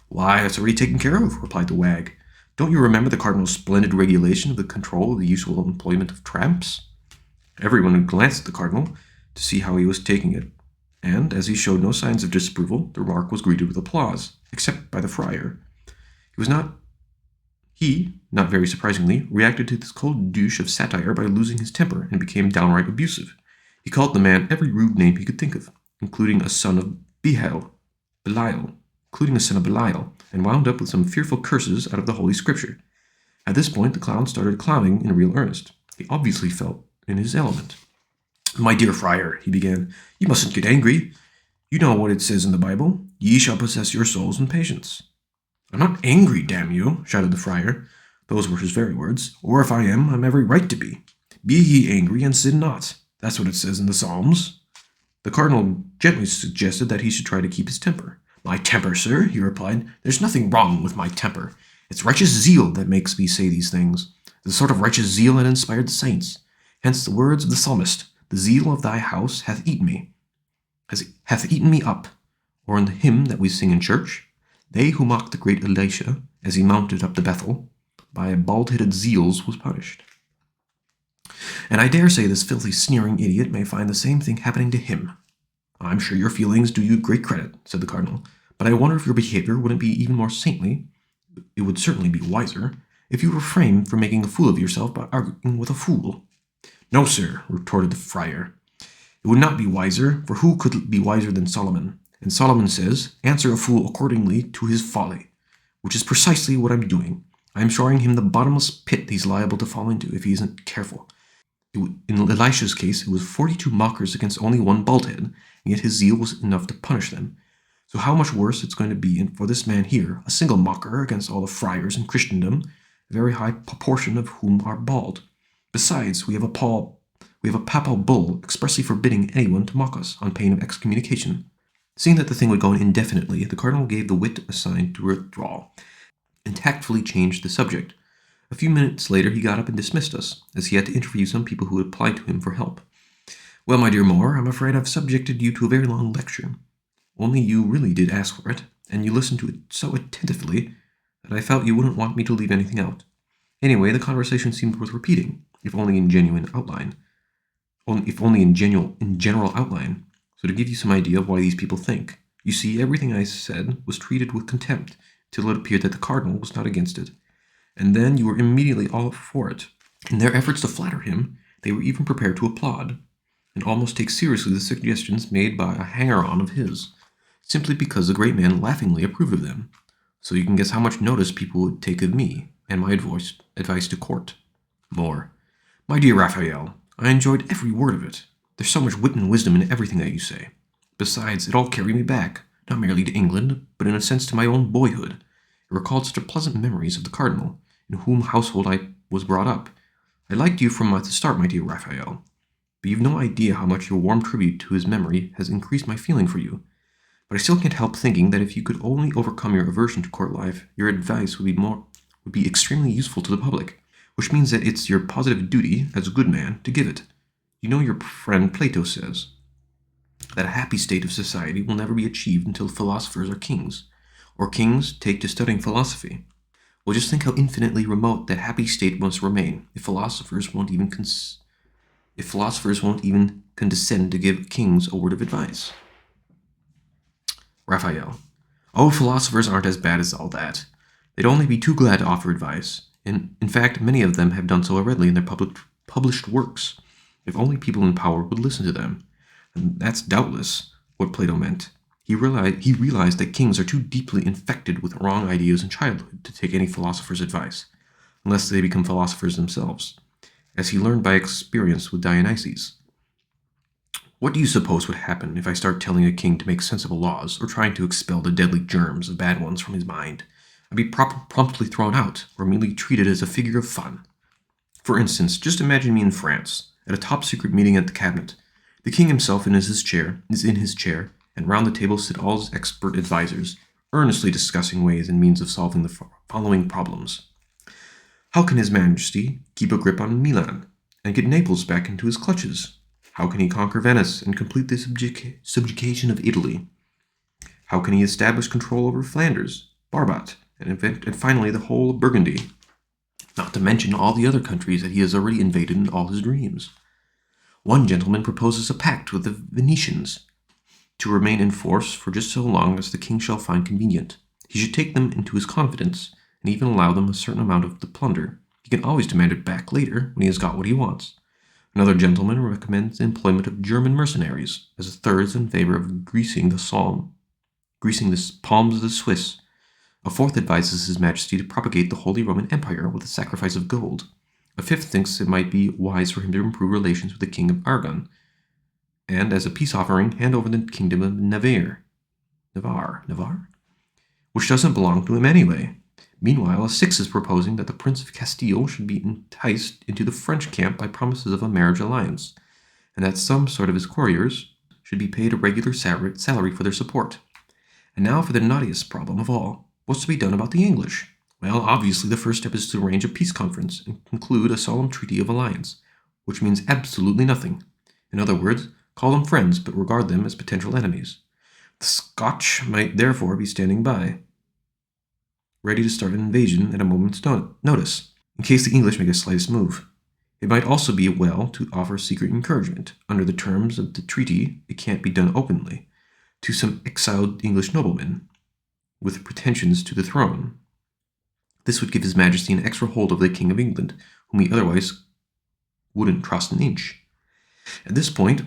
Why, that's already taken care of, replied the wag. Don't you remember the cardinal's splendid regulation of the control of the usual employment of tramps? Everyone had glanced at the cardinal to see how he was taking it, and as he showed no signs of disapproval, the remark was greeted with applause, except by the friar. He, not very surprisingly, reacted to this cold douche of satire by losing his temper and became downright abusive. He called the man every rude name he could think of, including a son of Belial, and wound up with some fearful curses out of the Holy Scripture. At this point, the clown started clowning in real earnest. He obviously felt in his element. My dear friar, he began, you mustn't get angry. You know what it says in the Bible. Ye shall possess your souls in patience. I'm not angry, damn you, shouted the friar. Those were his very words. Or if I am, I'm every right to be. Be ye angry and sin not. That's what it says in the Psalms. The cardinal gently suggested that he should try to keep his temper. My temper, sir, he replied. There's nothing wrong with my temper. It's righteous zeal that makes me say these things. The sort of righteous zeal that inspired the saints. Hence the words of the psalmist, the zeal of thy house hath eaten me up. Or in the hymn that we sing in church, they who mocked the great Elisha, as he mounted up to Bethel, by bald-headed zeals was punished. And I dare say this filthy, sneering idiot may find the same thing happening to him. I'm sure your feelings do you great credit, said the cardinal, but I wonder if your behavior wouldn't be even more saintly, it would certainly be wiser, if you refrained from making a fool of yourself by arguing with a fool. No, sir, retorted the friar. It would not be wiser, for who could be wiser than Solomon? And Solomon says, answer a fool accordingly to his folly, which is precisely what I'm doing. I am showing him the bottomless pit he's liable to fall into if he isn't careful. In Elisha's case, it was 42 mockers against only one bald head, and yet his zeal was enough to punish them. So how much worse it's going to be for this man here, a single mocker against all the friars in Christendom, a very high proportion of whom are bald. Besides, we have a papal bull expressly forbidding anyone to mock us on pain of excommunication. Seeing that the thing would go on indefinitely, the cardinal gave the wit a sign to withdraw, and tactfully changed the subject. A few minutes later he got up and dismissed us, as he had to interview some people who had applied to him for help. Well, my dear Moore, I'm afraid I've subjected you to a very long lecture. Only you really did ask for it, and you listened to it so attentively that I felt you wouldn't want me to leave anything out. Anyway, the conversation seemed worth repeating, if only in genuine outline. If only in general outline. So to give you some idea of why these people think. You see, everything I said was treated with contempt, till it appeared that the cardinal was not against it. And then you were immediately all for it. In their efforts to flatter him, they were even prepared to applaud, and almost take seriously the suggestions made by a hanger-on of his, simply because the great man laughingly approved of them. So you can guess how much notice people would take of me, and my advice to court. More. My dear Raphael, I enjoyed every word of it. There's so much wit and wisdom in everything that you say. Besides, it all carried me back, not merely to England, but in a sense to my own boyhood. It recalled such pleasant memories of the cardinal, in whom household I was brought up. I liked you from the start, my dear Raphael, but you've no idea how much your warm tribute to his memory has increased my feeling for you. But I still can't help thinking that if you could only overcome your aversion to court life, your advice would be extremely useful to the public, which means that it's your positive duty, as a good man, to give it. You know your friend Plato says that a happy state of society will never be achieved until philosophers are kings, or kings take to studying philosophy. Well, just think how infinitely remote that happy state must remain if philosophers won't even condescend to give kings a word of advice. Raphael. Oh, philosophers aren't as bad as all that. They'd only be too glad to offer advice. In fact, many of them have done so already in their published works, if only people in power would listen to them. And that's doubtless what Plato meant. He realized that kings are too deeply infected with wrong ideas in childhood to take any philosopher's advice, unless they become philosophers themselves, as he learned by experience with Dionysius. What do you suppose would happen if I start telling a king to make sensible laws, or trying to expel the deadly germs of bad ones from his mind? I'd be promptly thrown out, or merely treated as a figure of fun. For instance, just imagine me in France, at a top-secret meeting at the cabinet. The king himself is in his chair, and round the table sit all his expert advisers, earnestly discussing ways and means of solving the following problems. How can His Majesty keep a grip on Milan, and get Naples back into his clutches? How can he conquer Venice and complete the subjugation of Italy? How can he establish control over Flanders, Brabant, and finally the whole of Burgundy? Not to mention all the other countries that he has already invaded in all his dreams. One gentleman proposes a pact with the Venetians, to remain in force for just so long as the king shall find convenient. He should take them into his confidence, and even allow them a certain amount of the plunder. He can always demand it back later, when he has got what he wants. Another gentleman recommends the employment of German mercenaries, as a third is in favor of greasing the palms of the Swiss. A fourth advises His Majesty to propagate the Holy Roman Empire with a sacrifice of gold. A fifth thinks it might be wise for him to improve relations with the King of Aragon, and as a peace offering, hand over the kingdom of Navarre, which doesn't belong to him anyway. Meanwhile, a sixth is proposing that the Prince of Castile should be enticed into the French camp by promises of a marriage alliance, and that some sort of his couriers should be paid a regular salary for their support. And now for the naughtiest problem of all. What's to be done about the English? Well, obviously the first step is to arrange a peace conference and conclude a solemn treaty of alliance, which means absolutely nothing. In other words, call them friends, but regard them as potential enemies. The Scotch might therefore be standing by, ready to start an invasion at a moment's notice, in case the English make the slightest move. It might also be well to offer secret encouragement, under the terms of the treaty it can't be done openly, to some exiled English noblemen, with pretensions to the throne. This would give His Majesty an extra hold over the King of England, whom he otherwise wouldn't trust an inch. At this point,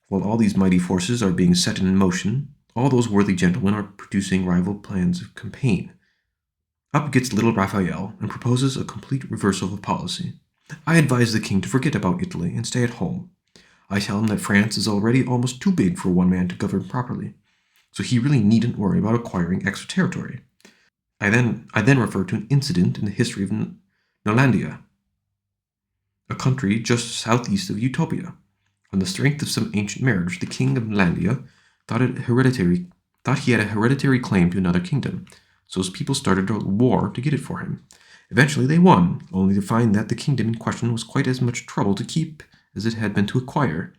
while all these mighty forces are being set in motion, all those worthy gentlemen are producing rival plans of campaign. Up gets little Raphael and proposes a complete reversal of policy. I advise the king to forget about Italy and stay at home. I tell him that France is already almost too big for one man to govern properly, so he really needn't worry about acquiring extra territory. I then refer to an incident in the history of Nolandia, a country just southeast of Utopia. On the strength of some ancient marriage, the king of Nolandia thought he had a hereditary claim to another kingdom, so his people started a war to get it for him. Eventually they won, only to find that the kingdom in question was quite as much trouble to keep as it had been to acquire.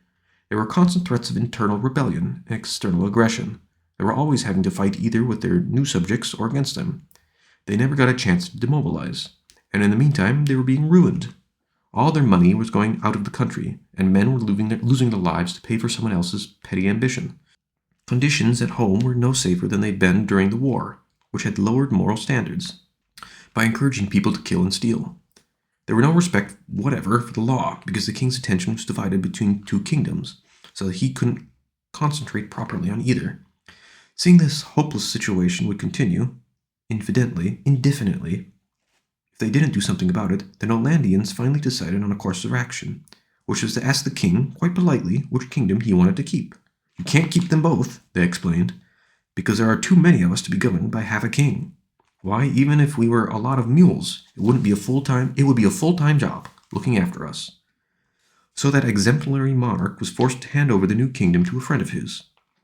There were constant threats of internal rebellion and external aggression. They were always having to fight either with their new subjects or against them. They never got a chance to demobilize, and in the meantime they were being ruined. All their money was going out of the country, and men were losing their lives to pay for someone else's petty ambition. Conditions at home were no safer than they'd been during the war, which had lowered moral standards by encouraging people to kill and steal. There were no respect whatever for the law, because the king's attention was divided between two kingdoms, so that he couldn't concentrate properly on either. Seeing this hopeless situation would continue, indefinitely, if they didn't do something about it, the Nolandians finally decided on a course of action, which was to ask the king, quite politely, which kingdom he wanted to keep. You can't keep them both, they explained, because there are too many of us to be governed by half a king. Why, even if we were a lot of mules, it would be a full-time job looking after us. So that exemplary monarch was forced to hand over the new kingdom to a friend of his,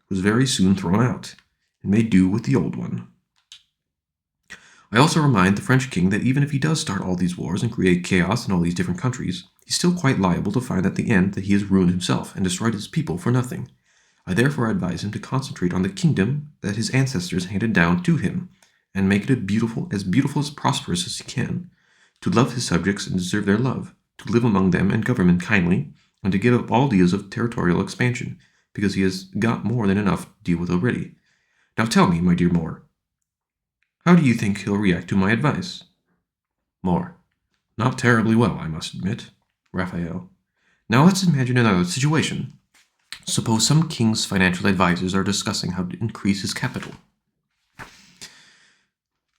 who was very soon thrown out, and made do with the old one. I also remind the French king that even if he does start all these wars and create chaos in all these different countries, he's still quite liable to find at the end that he has ruined himself and destroyed his people for nothing. I therefore advise him to concentrate on the kingdom that his ancestors handed down to him, and make it as beautiful as prosperous as he can, to love his subjects and deserve their love, to live among them and govern them kindly, and to give up all ideas of territorial expansion, because he has got more than enough to deal with already. Now tell me, my dear Moore, how do you think he'll react to my advice? Moore: not terribly well, I must admit. Raphael: now let's imagine another situation. Suppose some king's financial advisors are discussing how to increase his capital.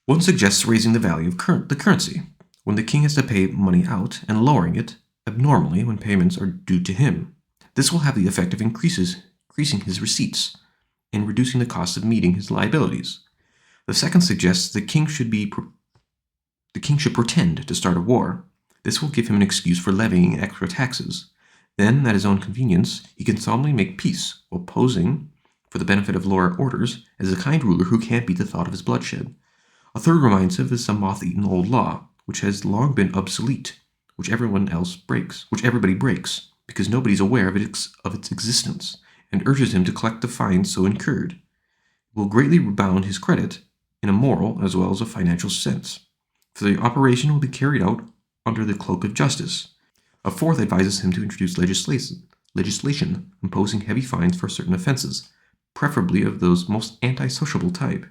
One suggests raising the value of the currency, when the king has to pay money out, and lowering it abnormally when payments are due to him. This will have the effect of increasing his receipts and reducing the cost of meeting his liabilities. The second suggests the king should pretend to start a war. This will give him an excuse for levying extra taxes. Then, at his own convenience, he can solemnly make peace, while posing, for the benefit of lower orders, as a kind ruler who can't beat the thought of his bloodshed. A third reminds him of some moth-eaten old law, which has long been obsolete, which everybody breaks, because nobody's aware of its existence, and urges him to collect the fines so incurred. It will greatly rebound his credit, in a moral as well as a financial sense, for the operation will be carried out under the cloak of justice. A fourth advises him to introduce legislation imposing heavy fines for certain offenses, preferably of those most anti-sociable type.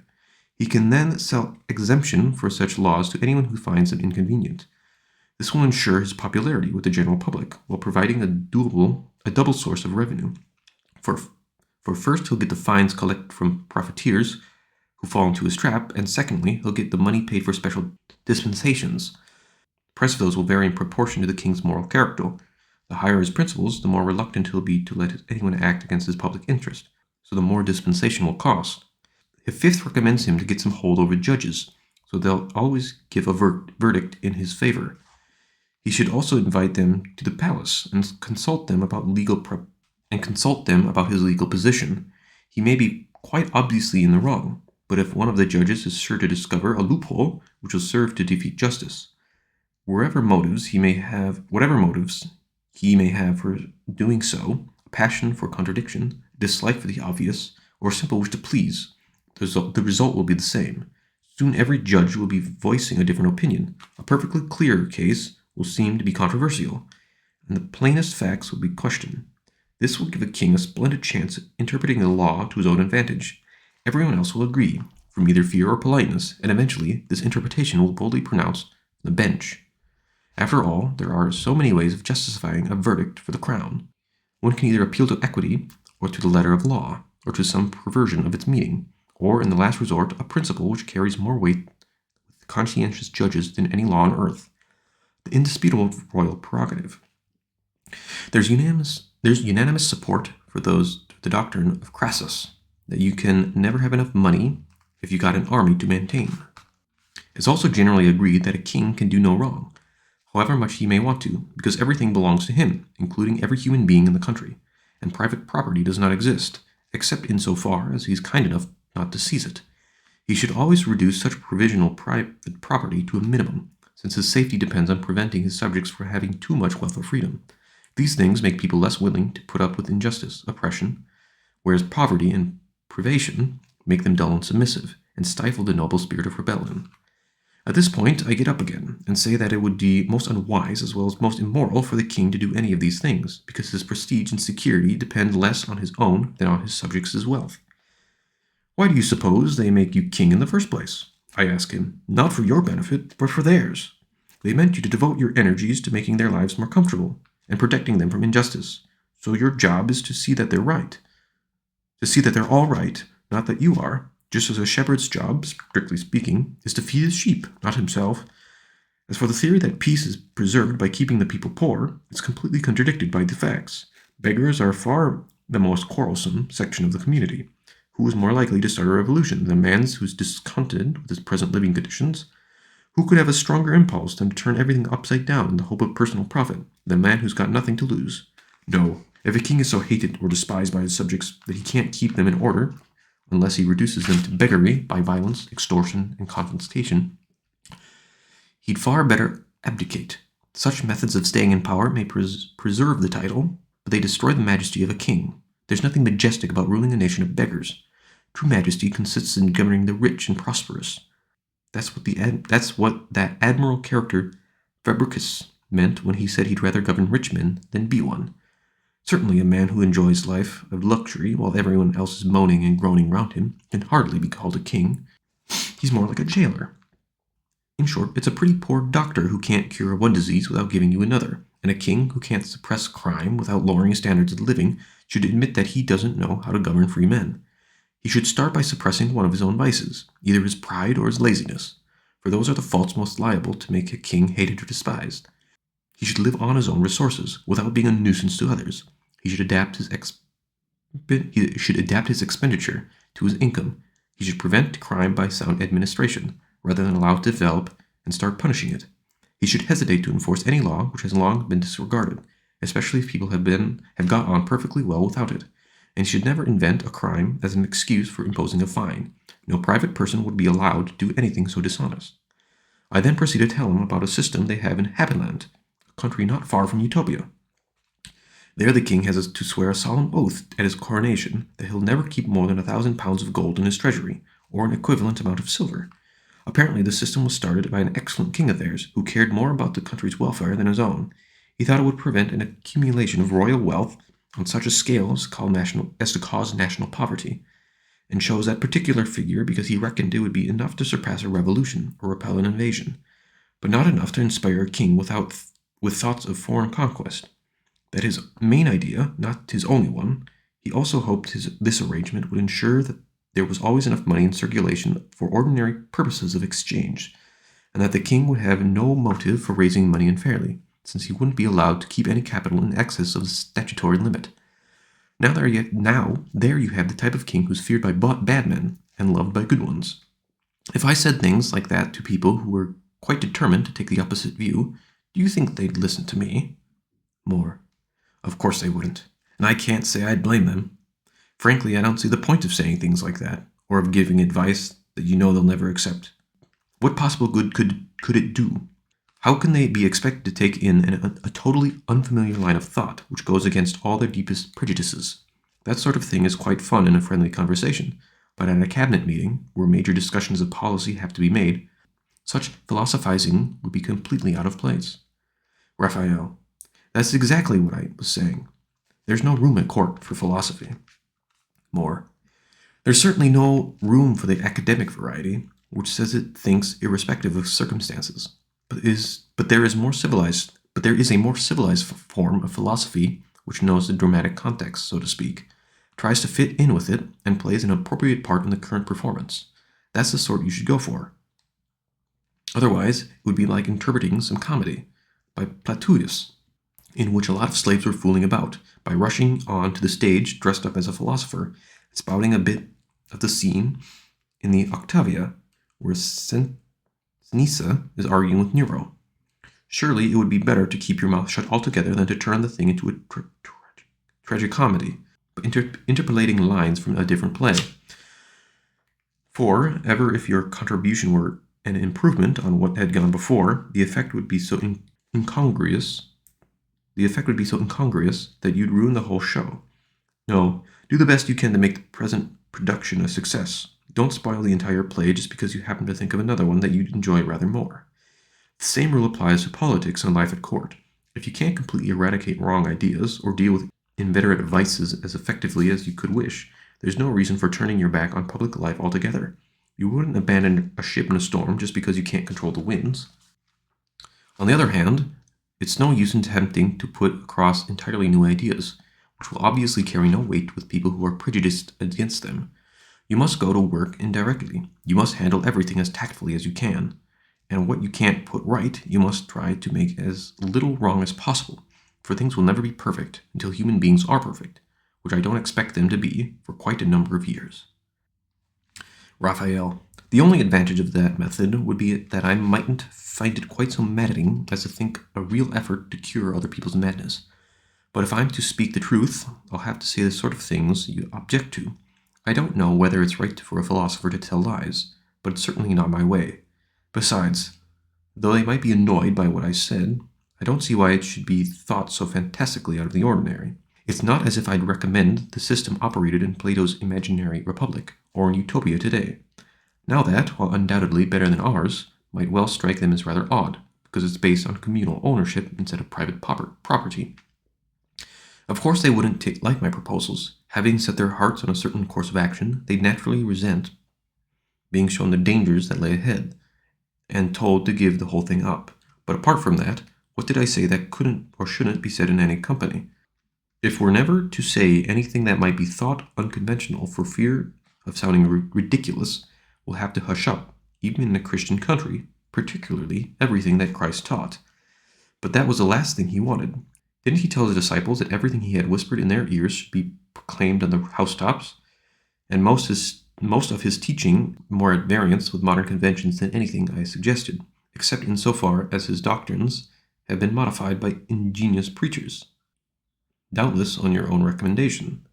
He can then sell exemption for such laws to anyone who finds them inconvenient. This will ensure his popularity with the general public, while providing a double source of revenue. For first, he'll get the fines collected from profiteers who fall into his trap, and secondly, he'll get the money paid for special dispensations. The price of those will vary in proportion to the king's moral character. The higher his principles, the more reluctant he'll be to let anyone act against his public interest, so the more dispensation will cost. The fifth recommends him to get some hold over judges, so they'll always give a verdict in his favor. He should also invite them to the palace and consult them about his legal position. He may be quite obviously in the wrong, but if one of the judges is sure to discover a loophole which will serve to defeat justice, whatever motives he may have for doing so, a passion for contradiction, dislike for the obvious, or a simple wish to please, the result will be the same. Soon every judge will be voicing a different opinion. A perfectly clear case will seem to be controversial, and the plainest facts will be questioned. This will give a king a splendid chance at interpreting the law to his own advantage. Everyone else will agree, from either fear or politeness, and eventually this interpretation will boldly pronounce on the bench. After all, there are so many ways of justifying a verdict for the crown. One can either appeal to equity, or to the letter of law, or to some perversion of its meaning, or, in the last resort, a principle which carries more weight with conscientious judges than any law on earth: the indisputable royal prerogative. There's unanimous support for the doctrine of Crassus, that you can never have enough money if you got an army to maintain. It's also generally agreed that a king can do no wrong, however much he may want to, because everything belongs to him, including every human being in the country, and private property does not exist, except insofar as he is kind enough not to seize it. He should always reduce such provisional private property to a minimum, since his safety depends on preventing his subjects from having too much wealth or freedom. These things make people less willing to put up with injustice, oppression, whereas poverty and privation make them dull and submissive, and stifle the noble spirit of rebellion. At this point, I get up again and say that it would be most unwise as well as most immoral for the king to do any of these things, because his prestige and security depend less on his own than on his subjects' wealth. Why do you suppose they make you king in the first place? I ask him. Not for your benefit, but for theirs. They meant you to devote your energies to making their lives more comfortable and protecting them from injustice. So your job is to see that they're right. To see that they're all right, not that you are, just as a shepherd's job, strictly speaking, is to feed his sheep, not himself. As for the theory that peace is preserved by keeping the people poor, it's completely contradicted by the facts. Beggars are far the most quarrelsome section of the community. Who is more likely to start a revolution? The man who's discontented with his present living conditions? Who could have a stronger impulse than to turn everything upside down in the hope of personal profit? The man who's got nothing to lose. No, if a king is so hated or despised by his subjects that he can't keep them in order, unless he reduces them to beggary by violence, extortion, and confiscation, he'd far better abdicate. Such methods of staying in power may preserve the title, but they destroy the majesty of a king. There's nothing majestic about ruling a nation of beggars. True majesty consists in governing the rich and prosperous. That's what that admirable character Fabricius meant when he said he'd rather govern rich men than be one. Certainly a man who enjoys life of luxury while everyone else is moaning and groaning round him can hardly be called a king. He's more like a jailer. In short, it's a pretty poor doctor who can't cure one disease without giving you another, and a king who can't suppress crime without lowering his standards of living should admit that he doesn't know how to govern free men. He should start by suppressing one of his own vices, either his pride or his laziness, for those are the faults most liable to make a king hated or despised. He should live on his own resources, without being a nuisance to others. He should adapt his expenditure to his income. He should prevent crime by sound administration, rather than allow it to develop and start punishing it. He should hesitate to enforce any law which has long been disregarded, especially if people have got on perfectly well without it. And he should never invent a crime as an excuse for imposing a fine. No private person would be allowed to do anything so dishonest. I then proceed to tell him about a system they have in Happyland, a country not far from Utopia. There the king has to swear a solemn oath at his coronation that he'll never keep more than 1,000 pounds of gold in his treasury, or an equivalent amount of silver. Apparently the system was started by an excellent king of theirs, who cared more about the country's welfare than his own. He thought it would prevent an accumulation of royal wealth on such a scale as to cause national poverty, and chose that particular figure because he reckoned it would be enough to surpass a revolution or repel an invasion, but not enough to inspire a king with thoughts of foreign conquest. That his main idea, not his only one, he also hoped this arrangement would ensure that there was always enough money in circulation for ordinary purposes of exchange, and that the king would have no motive for raising money unfairly, since he wouldn't be allowed to keep any capital in excess of the statutory limit. Now there you have the type of king who's feared by bad men and loved by good ones. If I said things like that to people who were quite determined to take the opposite view, do you think they'd listen to me? More. Of course they wouldn't, and I can't say I'd blame them. Frankly, I don't see the point of saying things like that, or of giving advice that you know they'll never accept. What possible good could it do? How can they be expected to take in a totally unfamiliar line of thought which goes against all their deepest prejudices? That sort of thing is quite fun in a friendly conversation, but at a cabinet meeting, where major discussions of policy have to be made, such philosophizing would be completely out of place. Raphael, that's exactly what I was saying. There's no room at court for philosophy. More. There's certainly no room for the academic variety, which says it thinks irrespective of circumstances. But there is a more civilized form of philosophy which knows the dramatic context, so to speak, tries to fit in with it, and plays an appropriate part in the current performance. That's the sort you should go for. Otherwise, it would be like interpreting some comedy by Plautus, in which a lot of slaves were fooling about by rushing on to the stage dressed up as a philosopher, spouting a bit of the scene in the Octavia, where Sinisa is arguing with Nero. Surely it would be better to keep your mouth shut altogether than to turn the thing into a tragicomedy, but interpolating lines from a different play. For, ever if your contribution were an improvement on what had gone before, the effect would be so incongruous that you'd ruin the whole show. No, do the best you can to make the present production a success. Don't spoil the entire play just because you happen to think of another one that you'd enjoy rather more. The same rule applies to politics and life at court. If you can't completely eradicate wrong ideas or deal with inveterate vices as effectively as you could wish, there's no reason for turning your back on public life altogether. You wouldn't abandon a ship in a storm just because you can't control the winds. On the other hand, it's no use in attempting to put across entirely new ideas, which will obviously carry no weight with people who are prejudiced against them. You must go to work indirectly. You must handle everything as tactfully as you can. And what you can't put right, you must try to make as little wrong as possible, for things will never be perfect until human beings are perfect, which I don't expect them to be for quite a number of years. Raphael. The only advantage of that method would be that I mightn't find it quite so maddening as to think a real effort to cure other people's madness. But if I'm to speak the truth, I'll have to say the sort of things you object to. I don't know whether it's right for a philosopher to tell lies, but it's certainly not my way. Besides, though they might be annoyed by what I said, I don't see why it should be thought so fantastically out of the ordinary. It's not as if I'd recommend the system operated in Plato's imaginary republic, or in Utopia today. Now that, while undoubtedly better than ours, might well strike them as rather odd, because it's based on communal ownership instead of private property. Of course they wouldn't like my proposals. Having set their hearts on a certain course of action, they'd naturally resent being shown the dangers that lay ahead, and told to give the whole thing up. But apart from that, what did I say that couldn't or shouldn't be said in any company? If we're never to say anything that might be thought unconventional for fear of sounding ridiculous, we'll have to hush up, even in a Christian country, particularly everything that Christ taught. But that was the last thing he wanted. Didn't he tell his disciples that everything he had whispered in their ears should be proclaimed on the housetops? And most of his teaching more at variance with modern conventions than anything I suggested, except insofar as his doctrines have been modified by ingenious preachers, doubtless on your own recommendation.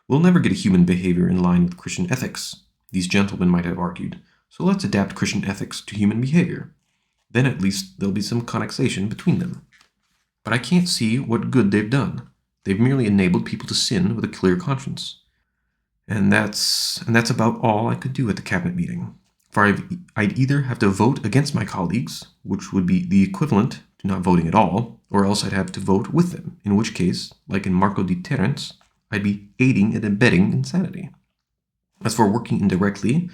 We'll never get a human behavior in line with Christian ethics, these gentlemen might have argued, so let's adapt Christian ethics to human behavior. Then at least there'll be some connexation between them. But I can't see what good they've done. They've merely enabled people to sin with a clear conscience. And that's about all I could do at the cabinet meeting. For I'd either have to vote against my colleagues, which would be the equivalent to not voting at all, or else I'd have to vote with them, in which case, like in Marco di Terence, I'd be aiding and abetting insanity. As for working indirectly,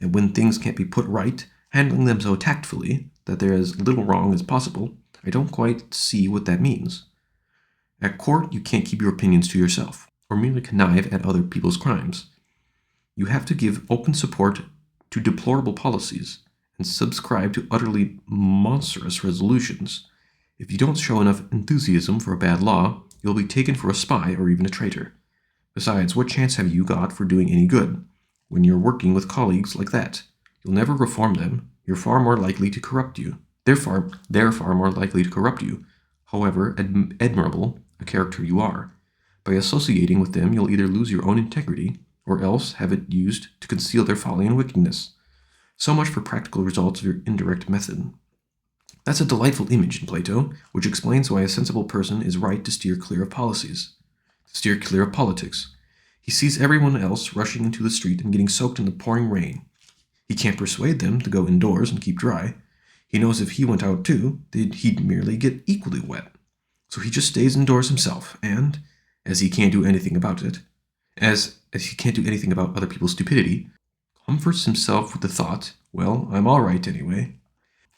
and when things can't be put right, handling them so tactfully that there is little wrong as possible, I don't quite see what that means. At court, you can't keep your opinions to yourself, or merely connive at other people's crimes. You have to give open support to deplorable policies, and subscribe to utterly monstrous resolutions. If you don't show enough enthusiasm for a bad law, you'll be taken for a spy or even a traitor. Besides, what chance have you got for doing any good? When you're working with colleagues like that, you'll never reform them. You're far more likely to corrupt you. They're far more likely to corrupt you, however admirable a character you are. By associating with them, you'll either lose your own integrity, or else have it used to conceal their folly and wickedness. So much for practical results of your indirect method. That's a delightful image in Plato, which explains why a sensible person is right to steer clear of policies, to steer clear of politics. He sees everyone else rushing into the street and getting soaked in the pouring rain. He can't persuade them to go indoors and keep dry. He knows if he went out too, he'd merely get equally wet. So he just stays indoors himself, and, as he can't do anything about it, as he can't do anything about other people's stupidity, comforts himself with the thought, well, I'm all right anyway.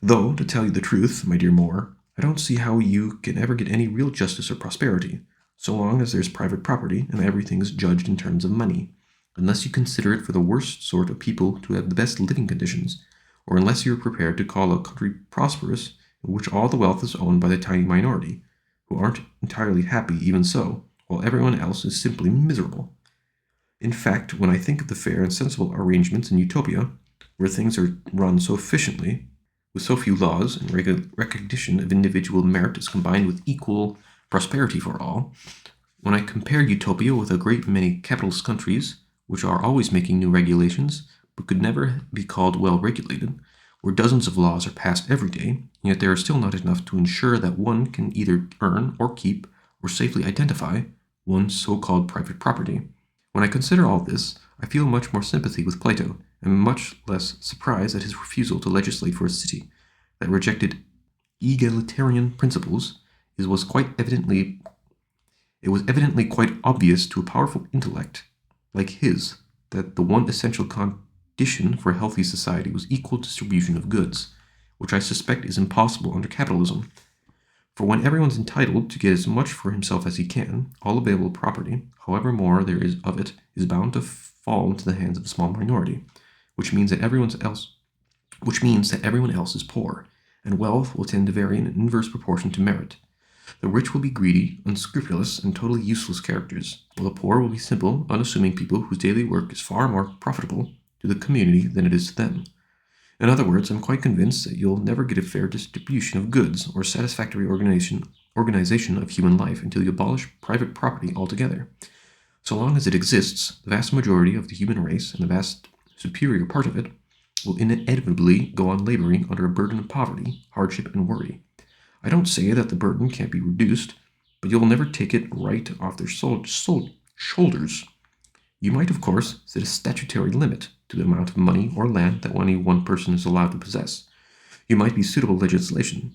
Though, to tell you the truth, my dear Moore, I don't see how you can ever get any real justice or prosperity, so long as there's private property and everything is judged in terms of money, unless you consider it for the worst sort of people to have the best living conditions, or unless you're prepared to call a country prosperous in which all the wealth is owned by the tiny minority, who aren't entirely happy even so, while everyone else is simply miserable. In fact, when I think of the fair and sensible arrangements in Utopia, where things are run so efficiently, with so few laws and recognition of individual merit is combined with equal prosperity for all, when I compare Utopia with a great many capitalist countries, which are always making new regulations, but could never be called well regulated, where dozens of laws are passed every day, yet there are still not enough to ensure that one can either earn or keep or safely identify one's so-called private property. When I consider all this, I feel much more sympathy with Plato, and much less surprise at his refusal to legislate for a city that rejected egalitarian principles. It was evidently quite obvious to a powerful intellect like his that the one essential condition for a healthy society was equal distribution of goods, which I suspect is impossible under capitalism. For when everyone's entitled to get as much for himself as he can, all available property, however more there is of it, is bound to fall into the hands of a small minority, which means that everyone else is poor, and wealth will tend to vary in an inverse proportion to merit. The rich will be greedy, unscrupulous, and totally useless characters, while the poor will be simple, unassuming people whose daily work is far more profitable to the community than it is to them. In other words, I'm quite convinced that you'll never get a fair distribution of goods or satisfactory organization of human life until you abolish private property altogether. So long as it exists, the vast majority of the human race, and the vast superior part of it, will inevitably go on laboring under a burden of poverty, hardship, and worry. I don't say that the burden can't be reduced, but you'll never take it right off their shoulders. You might, of course, set a statutory limit to the amount of money or land that any one person is allowed to possess. You might, by suitable legislation,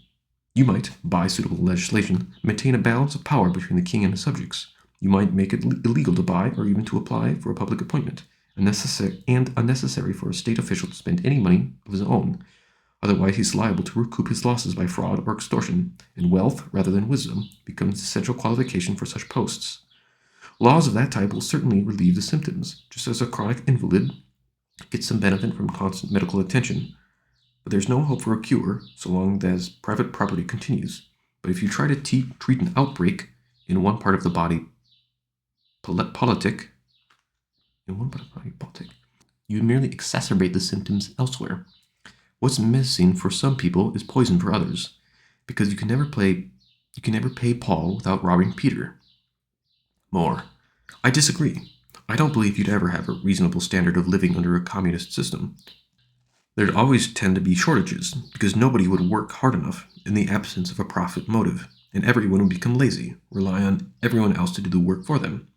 maintain a balance of power between the king and his subjects. You might make it illegal to buy or even to apply for a public appointment, and unnecessary for a state official to spend any money of his own. Otherwise, he's liable to recoup his losses by fraud or extortion, and wealth, rather than wisdom, becomes the essential qualification for such posts. Laws of that type will certainly relieve the symptoms, just as a chronic invalid gets some benefit from constant medical attention. But there's no hope for a cure so long as private property continues. But if you try to treat an outbreak in one part of the body politic, you merely exacerbate the symptoms elsewhere. What's missing for some people is poison for others, because you can never pay Paul without robbing Peter. More. I disagree. I don't believe you'd ever have a reasonable standard of living under a communist system. There'd always tend to be shortages, because nobody would work hard enough in the absence of a profit motive, and everyone would become lazy, rely on everyone else to do the work for them.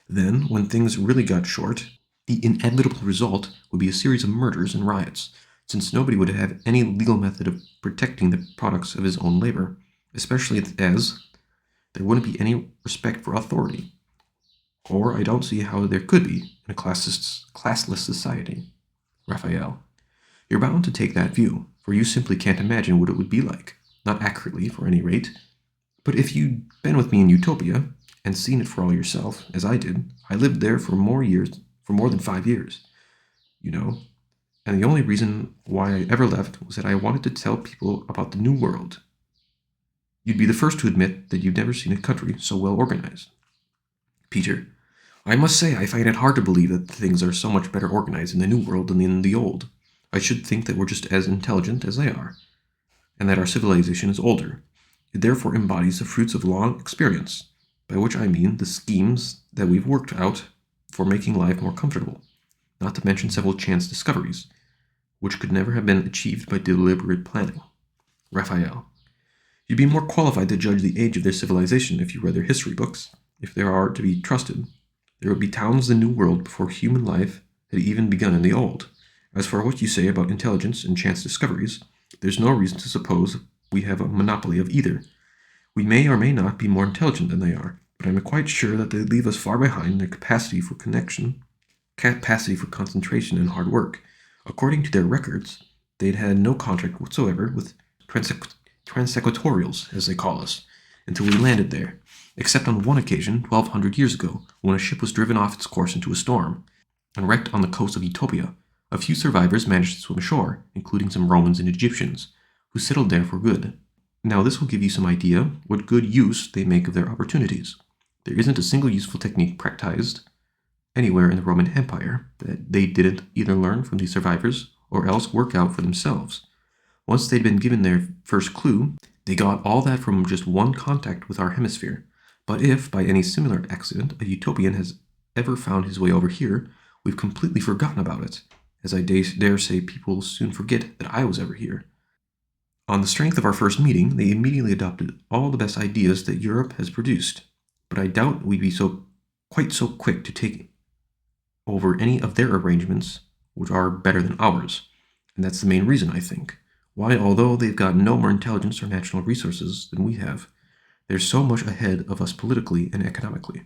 Then, when things really got short, the inevitable result would be a series of murders and riots, since nobody would have any legal method of protecting the products of his own labor, especially as there wouldn't be any respect for authority. Or I don't see how there could be in a classless society. Raphael. You're bound to take that view, for you simply can't imagine what it would be like, not accurately, for any rate. But if you'd been with me in Utopia, and seen it for all yourself, as I did, I lived there for more than 5 years, and the only reason why I ever left was that I wanted to tell people about the New World. You'd be the first to admit that you've never seen a country so well organized. Peter. I must say I find it hard to believe that things are so much better organized in the New World than in the Old. I should think that we're just as intelligent as they are, and that our civilization is older. It therefore embodies the fruits of long experience, by which I mean the schemes that we've worked out for making life more comfortable, not to mention several chance discoveries, which could never have been achieved by deliberate planning. Raphael. You'd be more qualified to judge the age of their civilization if you read their history books. If they are to be trusted, there would be towns in the New World before human life had even begun in the Old. As for what you say about intelligence and chance discoveries, there's no reason to suppose we have a monopoly of either. We may or may not be more intelligent than they are, but I'm quite sure that they leave us far behind in their capacity for concentration, and hard work. According to their records, they'd had no contact whatsoever with transequatorials, as they call us, until we landed there, except on one occasion 1,200 years ago, when a ship was driven off its course into a storm and wrecked on the coast of Utopia. A few survivors managed to swim ashore, including some Romans and Egyptians, who settled there for good. Now this will give you some idea what good use they make of their opportunities. There isn't a single useful technique practiced anywhere in the Roman Empire that they didn't either learn from the survivors or else work out for themselves. Once they'd been given their first clue, they got all that from just one contact with our hemisphere. But if, by any similar accident, a utopian has ever found his way over here, we've completely forgotten about it, as I dare say people will soon forget that I was ever here. On the strength of our first meeting, they immediately adopted all the best ideas that Europe has produced, but I doubt we'd be quite so quick to take over any of their arrangements, which are better than ours. And that's the main reason, I think, why, although they've got no more intelligence or natural resources than we have, they're so much ahead of us politically and economically.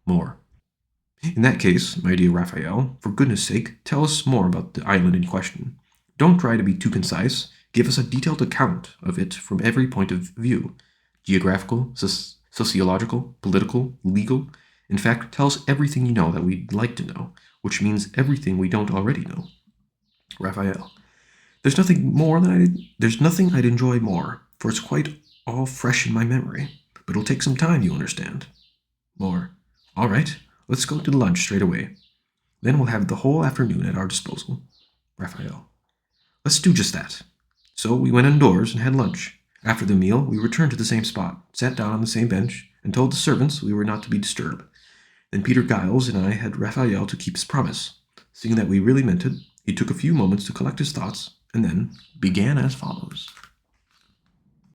More. In that case, my dear Raphael, for goodness sake, tell us more about the island in question. Don't try to be too concise. Give us a detailed account of it from every point of view: geographical, sociological, political, legal. In fact, tell us everything you know that we'd like to know, which means everything we don't already know. Raphael. There's nothing I'd enjoy more, for it's quite all fresh in my memory. But it'll take some time, you understand. More. All right, let's go to lunch straight away. Then we'll have the whole afternoon at our disposal. Raphael. Let's do just that. So we went indoors and had lunch. After the meal, we returned to the same spot, sat down on the same bench, and told the servants we were not to be disturbed. Then Peter Giles and I had Raphael to keep his promise. Seeing that we really meant it, he took a few moments to collect his thoughts, and then began as follows.